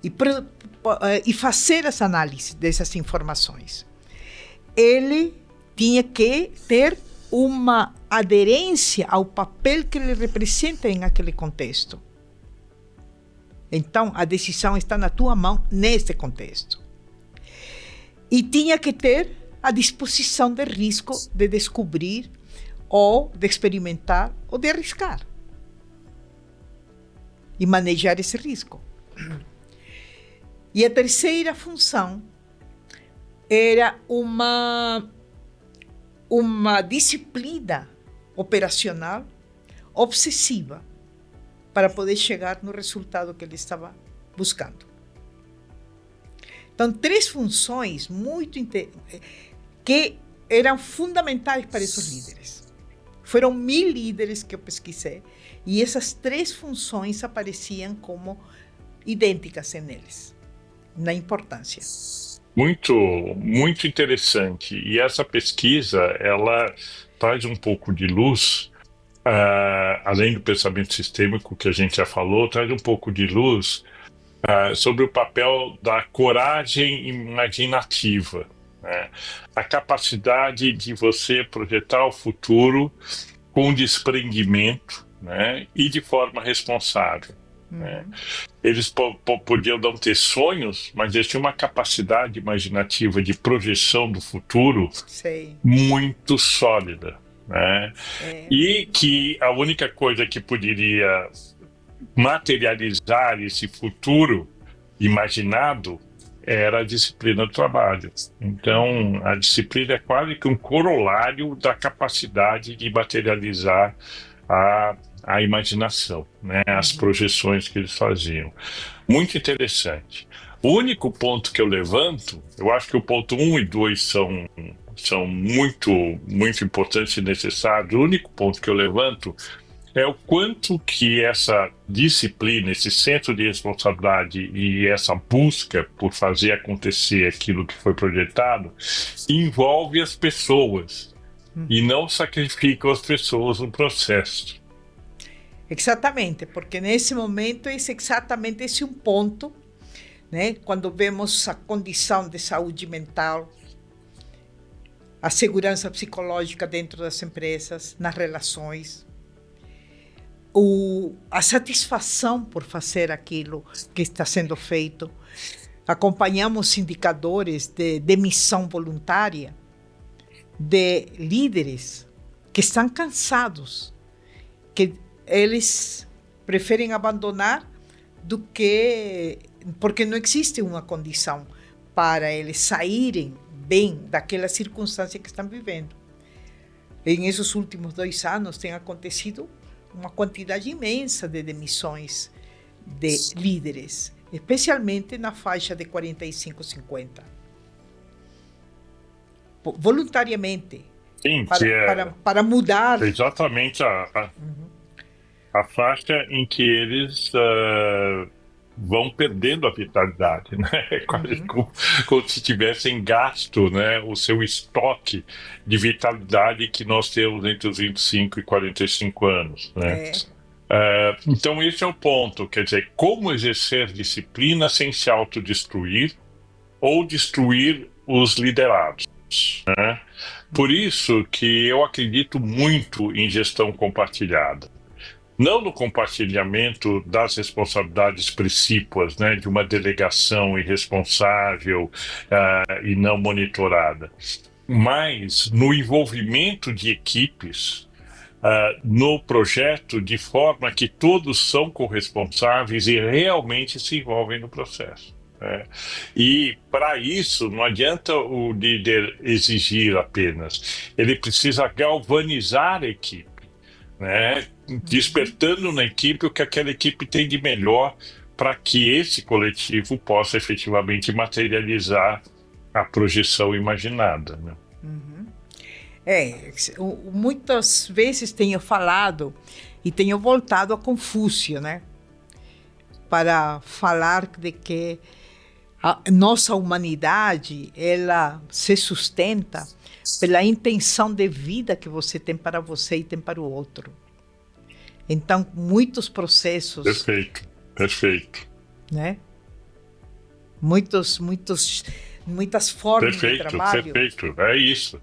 E fazer essa análise dessas informações. Ele tinha que ter uma aderência ao papel que ele representa em aquele contexto. Então, a decisão está na tua mão neste contexto. E tinha que ter a disposição de risco de descobrir ou de experimentar ou de arriscar e manejar esse risco. E a terceira função era uma disciplina operacional obsessiva para poder chegar no resultado que ele estava buscando. Então, 3 funções muito que eram fundamentais para esses líderes. Foram 1.000 líderes que eu pesquisei, e essas 3 funções apareciam como idênticas neles, na importância. Muito, muito interessante. E essa pesquisa, ela traz um pouco de luz, além do pensamento sistêmico que a gente já falou, traz um pouco de luz sobre o papel da coragem imaginativa, né? A capacidade de você projetar o futuro com desprendimento, né? E de forma responsável. Né? Eles podiam não ter sonhos, mas eles tinham uma capacidade imaginativa de projeção do futuro muito sólida, né? E que a única coisa que poderia materializar esse futuro imaginado era a disciplina do trabalho. Então, a disciplina é quase que um corolário da capacidade de materializar a imaginação, né? As projeções que eles faziam. Muito interessante. O único ponto que eu levanto, eu acho que o ponto 1 e 2 são muito, muito importantes e necessários. O único ponto que eu levanto é o quanto que essa disciplina, esse senso de responsabilidade e essa busca por fazer acontecer aquilo que foi projetado envolve as pessoas e não sacrifica as pessoas no processo. Exatamente, porque nesse momento é exatamente esse um ponto, né? Quando vemos a condição de saúde mental, a segurança psicológica dentro das empresas, nas relações, a satisfação por fazer aquilo que está sendo feito. Acompanhamos indicadores de demissão voluntária de líderes que estão cansados, que eles preferem abandonar do que porque não existe uma condição para eles saírem bem daquela circunstância que estão vivendo. Em esses últimos 2 anos tem acontecido uma quantidade imensa de demissões de líderes, especialmente na faixa de 45, 50. Voluntariamente. Sim, para mudar. Exatamente a faixa em que eles vão perdendo a vitalidade, né? É quase como se tivessem gasto, né, o seu estoque de vitalidade que nós temos entre os 25 e 45 anos, né? Então esse é o ponto, quer dizer, como exercer disciplina sem se autodestruir ou destruir os liderados, né? Por isso que eu acredito muito em gestão compartilhada. Não no compartilhamento das responsabilidades precípuas, né, de uma delegação irresponsável e não monitorada, mas no envolvimento de equipes no projeto, de forma que todos são corresponsáveis e realmente se envolvem no processo. E para isso não adianta o líder exigir apenas, ele precisa galvanizar a equipe, né? Despertando na equipe o que aquela equipe tem de melhor para que esse coletivo possa efetivamente materializar a projeção imaginada, né? Muitas vezes tenho falado e tenho voltado a Confúcio, né? Para falar de que a nossa humanidade, ela se sustenta pela intenção de vida que você tem para você e tem para o outro. Então, muitos processos... Perfeito. Né? Muitas formas de trabalho. Perfeito, é isso.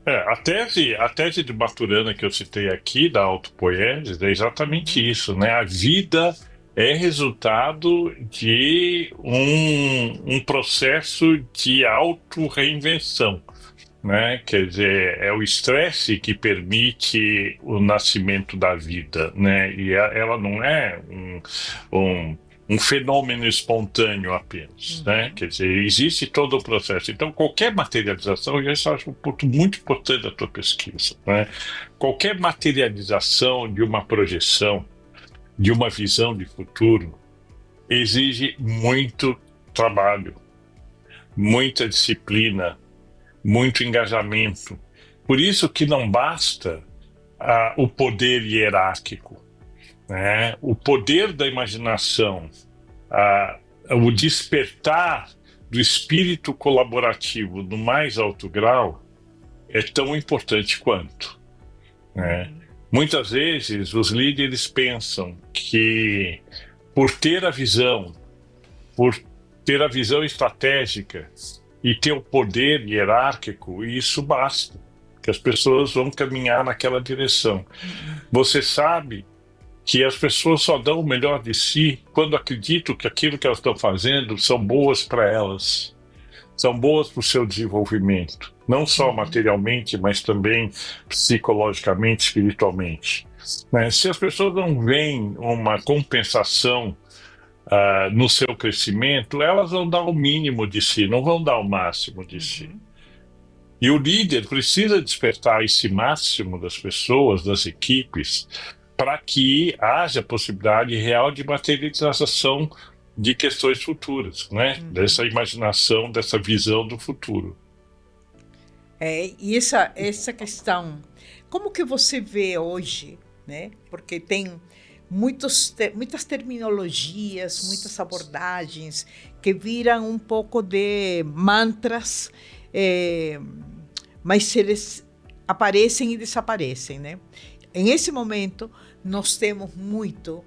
A tese de Maturana que eu citei aqui, da autopoiesis, é exatamente isso, né? A vida é resultado de um processo de auto-reinvenção, né? Quer dizer, é o estresse que permite o nascimento da vida, né? E ela não é um fenômeno espontâneo apenas, né? Quer dizer, existe todo o processo. Então, qualquer materialização, eu já acho um ponto muito importante da tua pesquisa, né? Qualquer materialização de uma projeção, de uma visão de futuro, exige muito trabalho, muita disciplina, muito engajamento. Por isso que não basta o poder hierárquico, né? O poder da imaginação, o despertar do espírito colaborativo no mais alto grau é tão importante quanto, né? Muitas vezes os líderes pensam que por ter a visão estratégica e ter o poder hierárquico, isso basta, que as pessoas vão caminhar naquela direção. Você sabe que as pessoas só dão o melhor de si quando acreditam que aquilo que elas estão fazendo são boas para elas, são boas para o seu desenvolvimento, não só materialmente, mas também psicologicamente, espiritualmente, né? Se as pessoas não veem uma compensação no seu crescimento, elas vão dar o mínimo de si, não vão dar o máximo de si. E o líder precisa despertar esse máximo das pessoas, das equipes, para que haja possibilidade real de materialização de questões futuras, né? Dessa imaginação, dessa visão do futuro. E essa questão, como que você vê hoje, né? Porque tem muitas terminologias, muitas abordagens que viram um pouco de mantras, mas eles aparecem e desaparecem, né? Em esse momento, nós temos muito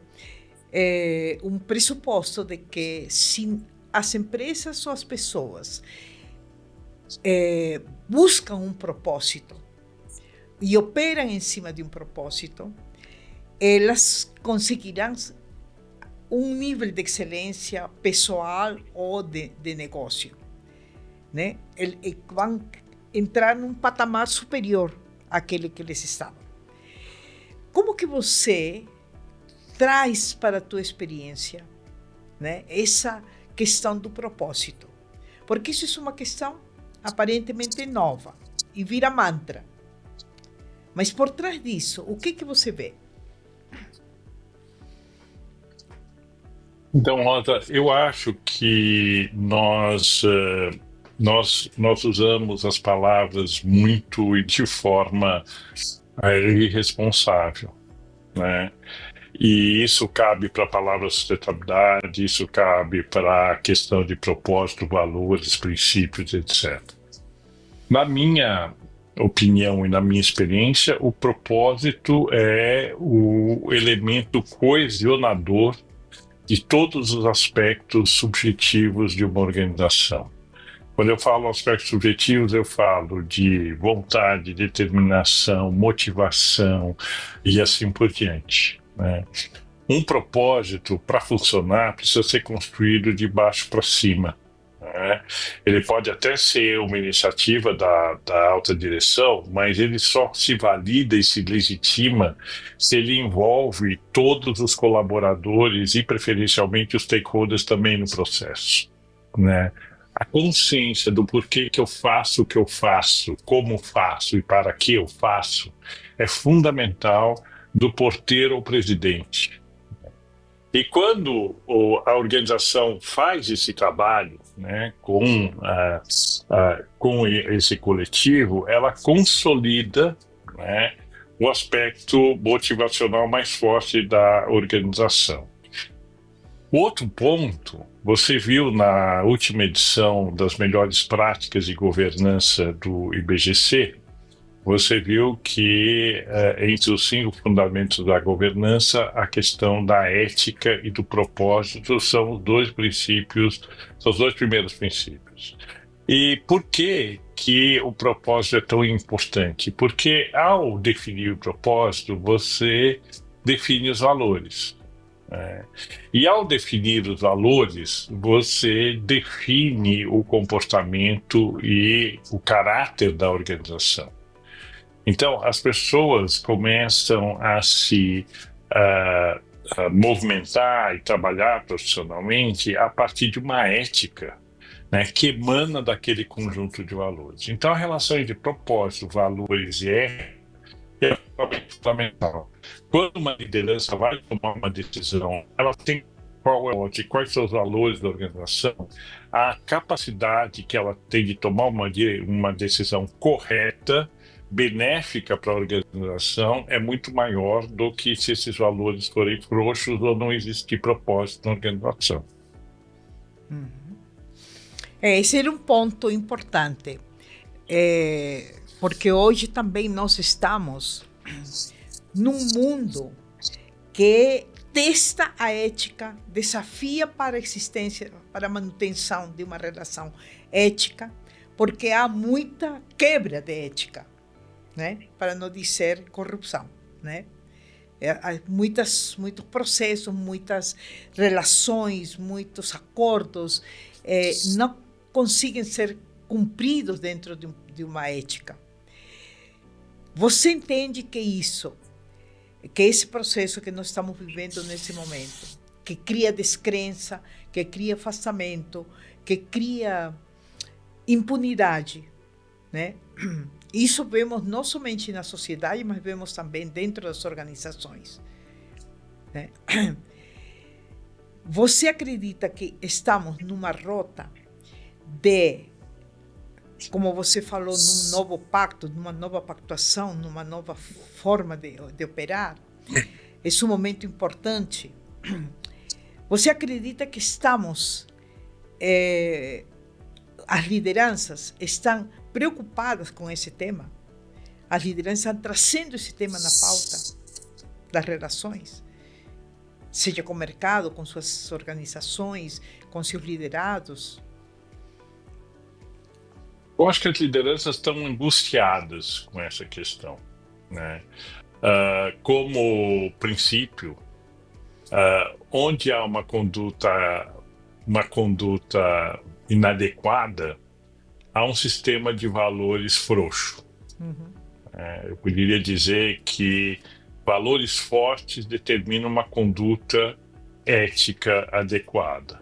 um pressuposto de que se as empresas ou as pessoas buscam um propósito e operam em cima de um propósito, elas conseguirão um nível de excelência pessoal ou de negócio, né? E vão entrar num patamar superior àquele que eles estavam. Como que você traz para a tua experiência, né, essa questão do propósito? Porque isso é uma questão aparentemente nova e vira mantra. Mas por trás disso, o que você vê? Então, Rosa, eu acho que nós usamos as palavras muito e de forma irresponsável, né? E isso cabe para a palavra sustentabilidade, isso cabe para a questão de propósito, valores, princípios, etc. Na minha opinião e na minha experiência, o propósito é o elemento coesionador de todos os aspectos subjetivos de uma organização. Quando eu falo aspectos subjetivos, eu falo de vontade, determinação, motivação e assim por diante, né? Um propósito, para funcionar, precisa ser construído de baixo para cima, né? Ele pode até ser uma iniciativa da alta direção, mas ele só se valida e se legitima se ele envolve todos os colaboradores e, preferencialmente, os stakeholders também no processo, né? A consciência do porquê que eu faço o que eu faço, como faço e para que eu faço é fundamental do porteiro ao presidente. E quando a organização faz esse trabalho, né, com esse coletivo, ela consolida, né, o aspecto motivacional mais forte da organização. O outro ponto, você viu na última edição das melhores práticas de governança do IBGC, você viu que entre os 5 fundamentos da governança, a questão da ética e do propósito são os 2 princípios, são os 2 primeiros princípios. E por que o propósito é tão importante? Porque ao definir o propósito, você define os valores. E ao definir os valores, você define o comportamento e o caráter da organização. Então, as pessoas começam a se movimentar e trabalhar profissionalmente a partir de uma ética, né, que emana daquele conjunto de valores. Então, a relação entre propósito, valores e ética é fundamental. Quando uma liderança vai tomar uma decisão, ela tem quais são os valores da organização, a capacidade que ela tem de tomar uma decisão correta, benéfica para a organização, é muito maior do que se esses valores forem frouxos ou não existir propósito na organização. Esse era um ponto importante, porque hoje também nós estamos num mundo que testa a ética, desafia para a existência, para a manutenção de uma relação ética, porque há muita quebra de ética, né? Para não dizer corrupção, né? Há muitos processos, muitas relações, muitos acordos não conseguem ser cumpridos dentro de uma ética. Você entende que esse processo que nós estamos vivendo nesse momento, que cria descrença, que cria afastamento, que cria impunidade, né? Isso vemos não somente na sociedade, mas vemos também dentro das organizações, né? Você acredita que estamos numa rota de, como você falou, num novo pacto, numa nova pactuação, numa nova forma de operar? Esse é um momento importante. Você acredita que estamos, as lideranças estão preocupadas com esse tema? As lideranças estão trazendo esse tema na pauta das relações, seja com o mercado, com suas organizações, com seus liderados? Eu acho que as lideranças estão angustiadas com essa questão, né? Como princípio, onde há uma conduta inadequada, há um sistema de valores frouxo. Eu poderia dizer que valores fortes determinam uma conduta ética adequada.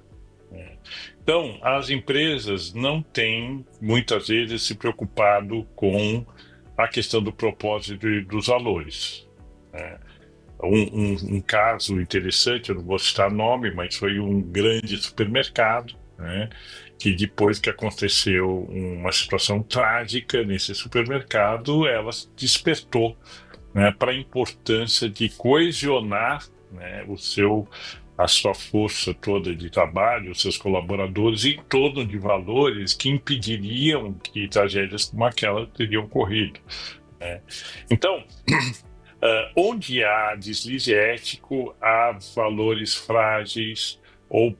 Então, as empresas não têm, muitas vezes, se preocupado com a questão do propósito e dos valores. Um caso interessante, eu não vou citar nome, mas foi um grande supermercado, né, que depois que aconteceu uma situação trágica nesse supermercado, ela despertou, né, para a importância de coesionar, né, a sua força toda de trabalho, os seus colaboradores, em torno de valores que impediriam que tragédias como aquela teriam ocorrido, né? Então, onde há deslize ético, há valores frágeis ou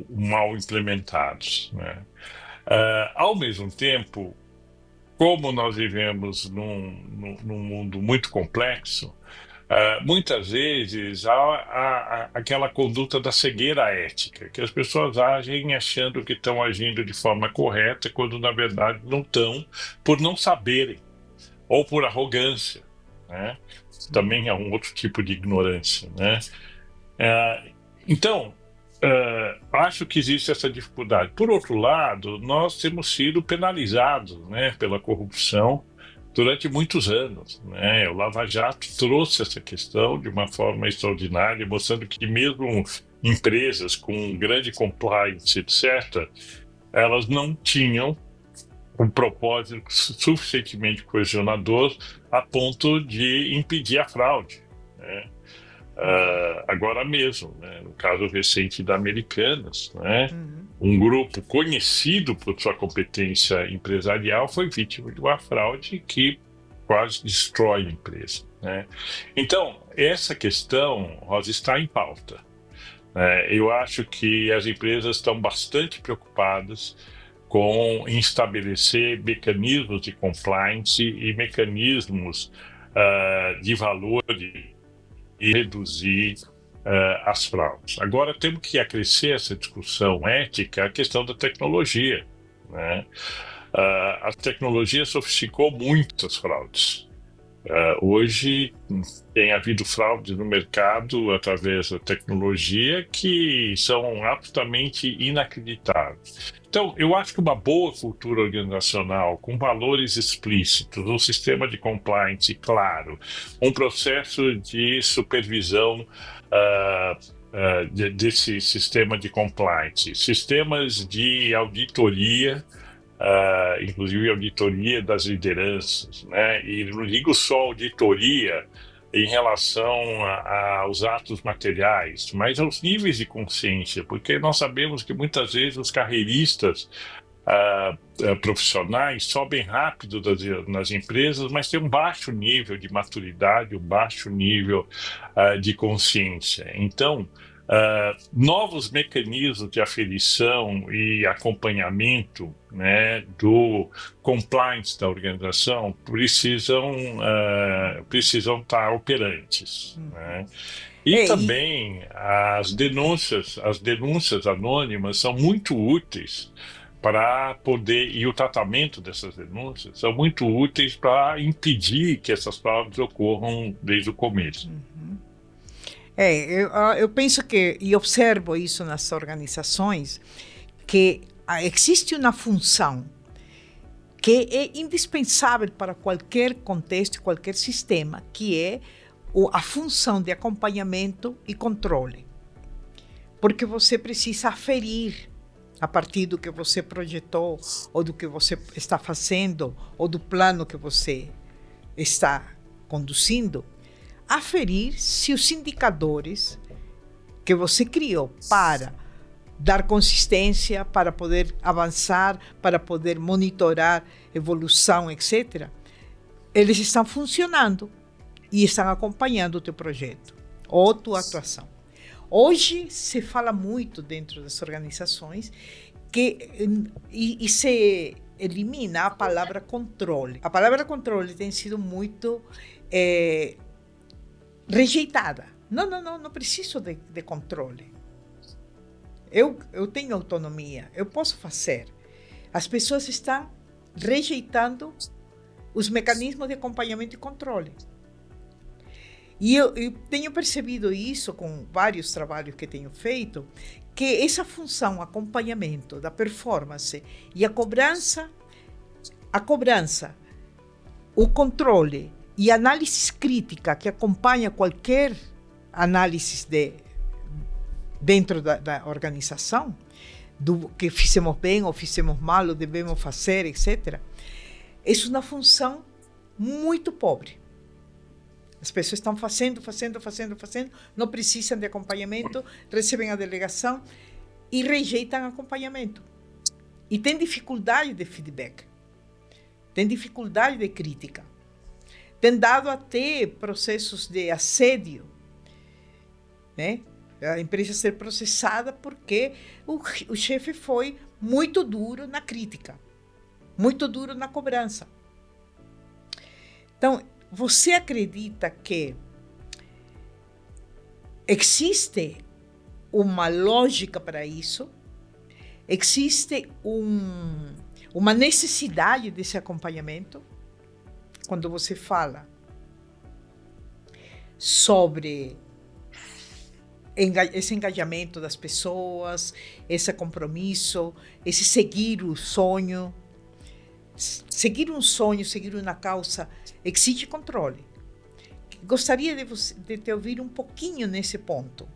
mal implementados, né? Ao mesmo tempo, como nós vivemos num mundo muito complexo, muitas vezes há aquela conduta da cegueira ética, que as pessoas agem achando que estão agindo de forma correta, quando na verdade não estão, por não saberem, ou por arrogância, né? Também é um outro tipo de ignorância, né? Então, acho que existe essa dificuldade. Por outro lado, nós temos sido penalizados, né, pela corrupção durante muitos anos, né? O Lava Jato trouxe essa questão de uma forma extraordinária, mostrando que mesmo empresas com grande compliance, etc., elas não tinham um propósito suficientemente coesionador a ponto de impedir a fraude, né? Agora mesmo, né, no caso recente da Americanas, né, um grupo conhecido por sua competência empresarial foi vítima de uma fraude que quase destrói a empresa, né? Então, essa questão, Rosa, está em pauta. Eu acho que as empresas estão bastante preocupadas em estabelecer mecanismos de compliance e mecanismos de valor e reduzir as fraudes. Agora, temos que acrescer essa discussão ética a questão da tecnologia, né? A tecnologia sofisticou muito as fraudes. Hoje tem havido fraudes no mercado através da tecnologia que são absolutamente inacreditáveis. Então, eu acho que uma boa cultura organizacional, com valores explícitos, um sistema de compliance claro, um processo de supervisão desse sistema de compliance, sistemas de auditoria, inclusive auditoria das lideranças, né? E não digo só auditoria em relação aos atos materiais, mas aos níveis de consciência, porque nós sabemos que muitas vezes os carreiristas profissionais sobem rápido nas empresas, mas tem um baixo nível de maturidade, um baixo nível de consciência. Então, novos mecanismos de aferição e acompanhamento, né, do compliance da organização precisam estar operantes, né? E também as denúncias anônimas são muito úteis para poder, e o tratamento dessas denúncias são muito úteis para impedir que essas fraudes ocorram desde o começo. Eu penso que, e observo isso nas organizações, que existe uma função que é indispensável para qualquer contexto, qualquer sistema, que é a função de acompanhamento e controle. Porque você precisa aferir a partir do que você projetou, ou do que você está fazendo, ou do plano que você está conduzindo, aferir se os indicadores que você criou para dar consistência, para poder avançar, para poder monitorar evolução, etc., eles estão funcionando e estão acompanhando o teu projeto ou tua atuação. Hoje se fala muito dentro das organizações e se elimina a palavra controle. A palavra controle tem sido muito rejeitada. Não preciso de controle. Eu tenho autonomia, eu posso fazer. As pessoas estão rejeitando os mecanismos de acompanhamento e controle. E eu tenho percebido isso com vários trabalhos que tenho feito, que essa função, acompanhamento da performance e a cobrança, o controle e a análise crítica que acompanha qualquer análise dentro da organização, do que fizemos bem ou fizemos mal ou devemos fazer, etc., é uma função muito pobre. As pessoas estão fazendo, não precisam de acompanhamento, recebem a delegação e rejeitam acompanhamento. E tem dificuldade de feedback, tem dificuldade de crítica. Tem dado até processos de assédio, né? A empresa ser processada porque o chefe foi muito duro na crítica, muito duro na cobrança. Então, você acredita que existe uma lógica para isso? Existe uma necessidade desse acompanhamento? Quando você fala sobre esse engajamento das pessoas, esse compromisso, esse seguir o sonho, seguir um sonho, seguir uma causa, exige controle. Gostaria de te ouvir um pouquinho nesse ponto,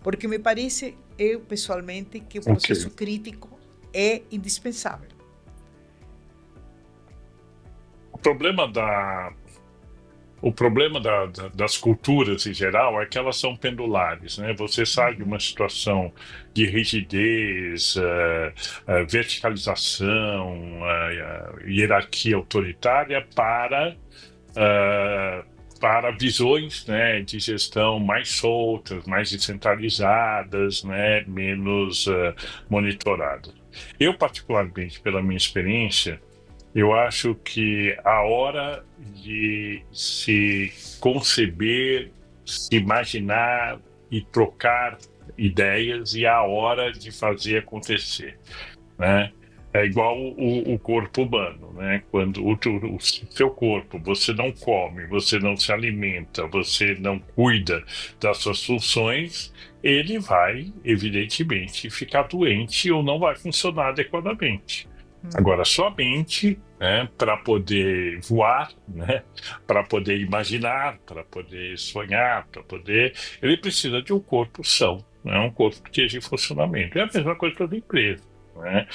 porque me parece, eu pessoalmente, que o processo crítico é indispensável. O problema das culturas em geral é que elas são pendulares, né? Você sai de uma situação de rigidez, verticalização, hierarquia autoritária para visões, né, de gestão mais soltas, mais descentralizadas, né, menos monitoradas. Eu, particularmente, pela minha experiência, eu acho que a hora de se conceber, se imaginar e trocar ideias e a hora de fazer acontecer, né? É igual o corpo humano, né? Quando o seu corpo, você não come, você não se alimenta, você não cuida das suas funções, ele vai, evidentemente, ficar doente ou não vai funcionar adequadamente. Agora, sua mente né, para poder voar, né, para poder imaginar, para poder sonhar, para poder. Ele precisa de um corpo são, né, um corpo que esteja em funcionamento. É a mesma coisa para a empresa. Né?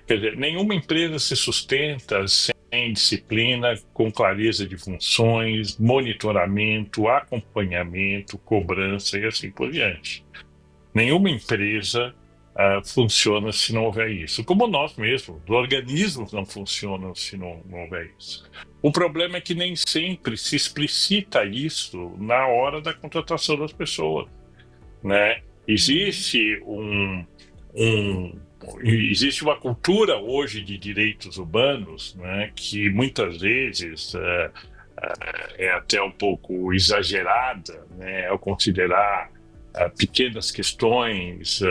Quer dizer, nenhuma empresa se sustenta sem disciplina, com clareza de funções, monitoramento, acompanhamento, cobrança e assim por diante. Nenhuma empresa funciona se não houver isso. Como nós mesmos, os organismos não funcionam se não houver isso. O problema é que nem sempre se explicita isso na hora da contratação das pessoas. Né? Existe existe uma cultura hoje de direitos humanos, né, que muitas vezes é até um pouco exagerada, né, ao considerar pequenas questões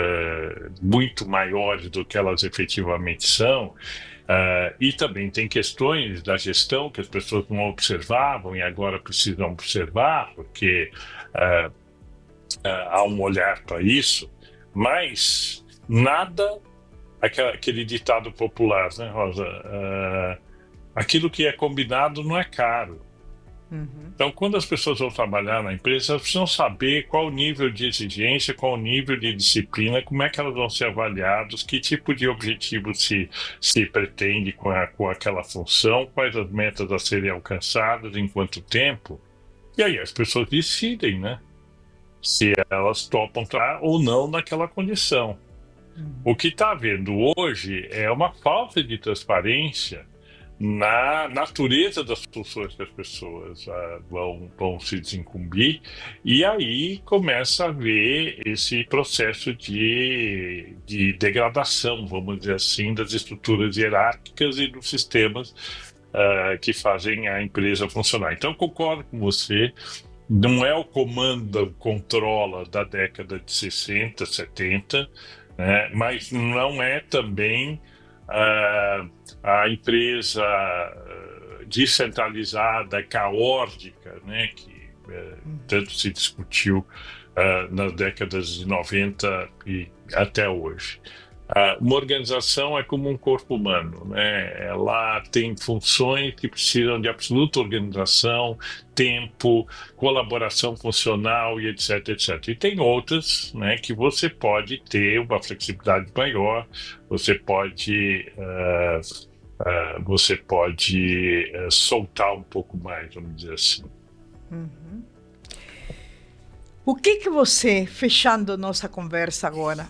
muito maiores do que elas efetivamente são. E também tem questões da gestão que as pessoas não observavam e agora precisam observar, porque há um olhar para isso, mas nada, aquele ditado popular, né, Rosa? Aquilo que é combinado não é caro. Uhum. Então, quando as pessoas vão trabalhar na empresa, elas precisam saber qual o nível de exigência, qual o nível de disciplina, como é que elas vão ser avaliadas, que tipo de objetivo se pretende com aquela função, quais as metas a serem alcançadas, em quanto tempo. E aí as pessoas decidem, né? Se elas topam estar ou não naquela condição. O que está havendo hoje é uma falta de transparência na natureza das funções que as pessoas vão se desincumbir, e aí começa a haver esse processo de degradação, vamos dizer assim, das estruturas hierárquicas e dos sistemas que fazem a empresa funcionar. Então, eu concordo com você. Não é o comando controla da década de 60, 70, né? Mas não é também a empresa descentralizada, caótica, né? Que tanto se discutiu nas décadas de 90 e até hoje. Uma organização é como um corpo humano, né? Ela tem funções que precisam de absoluta organização, tempo, colaboração funcional e etc, etc. E tem outras, né, que você pode ter uma flexibilidade maior, você pode soltar um pouco mais, vamos dizer assim. Uhum. O que você, fechando nossa conversa agora,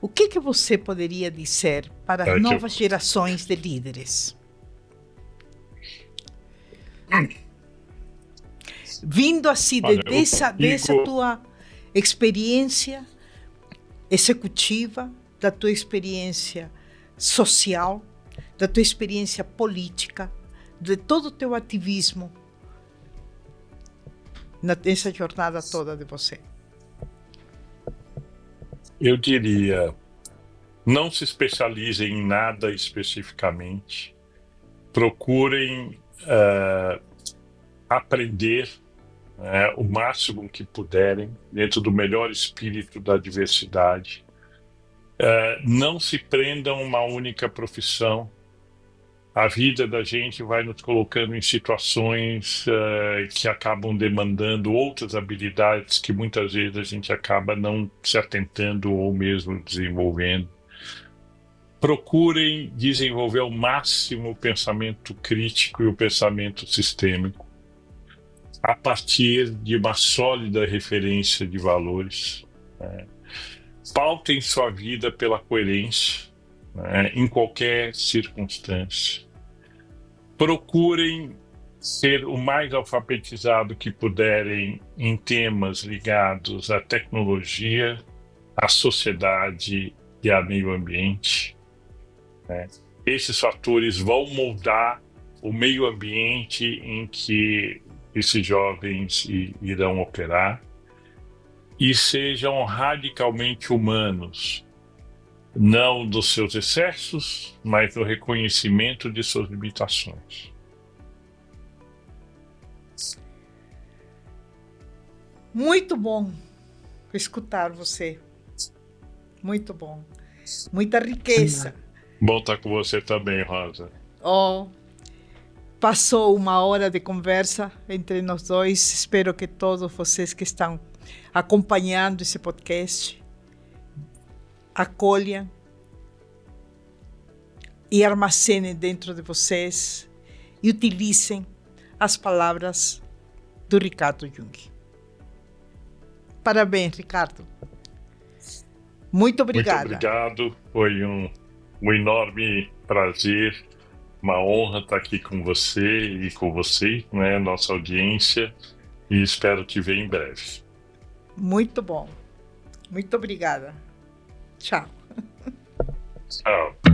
o que você poderia dizer para as novas gerações de líderes? Vindo assim dessa tua experiência executiva, da tua experiência social, da tua experiência política, de todo o teu ativismo nessa jornada toda de você. Eu diria, não se especializem em nada especificamente, procurem aprender o máximo que puderem, dentro do melhor espírito da diversidade. Não se prendam a uma única profissão. A vida da gente vai nos colocando em situações que acabam demandando outras habilidades que muitas vezes a gente acaba não se atentando ou mesmo desenvolvendo. Procurem desenvolver ao máximo o pensamento crítico e o pensamento sistêmico a partir de uma sólida referência de valores. Pautem sua vida pela coerência, em qualquer circunstância. Procurem ser o mais alfabetizado que puderem em temas ligados à tecnologia, à sociedade e ao meio ambiente. Esses fatores vão moldar o meio ambiente em que esses jovens irão operar, e sejam radicalmente humanos, não dos seus excessos, mas do reconhecimento de suas limitações. Muito bom escutar você. Muito bom. Muita riqueza. Bom estar com você também, Rosa. Oh, passou uma hora de conversa entre nós dois. Espero que todos vocês que estão acompanhando esse podcast acolham e armazenem dentro de vocês e utilizem as palavras do Ricardo Jung. Parabéns, Ricardo. Muito obrigada. Muito obrigado. Foi um enorme prazer, uma honra estar aqui com você e com você, né, nossa audiência, e espero te ver em breve. Muito bom. Muito obrigada. Tchau. Tchau.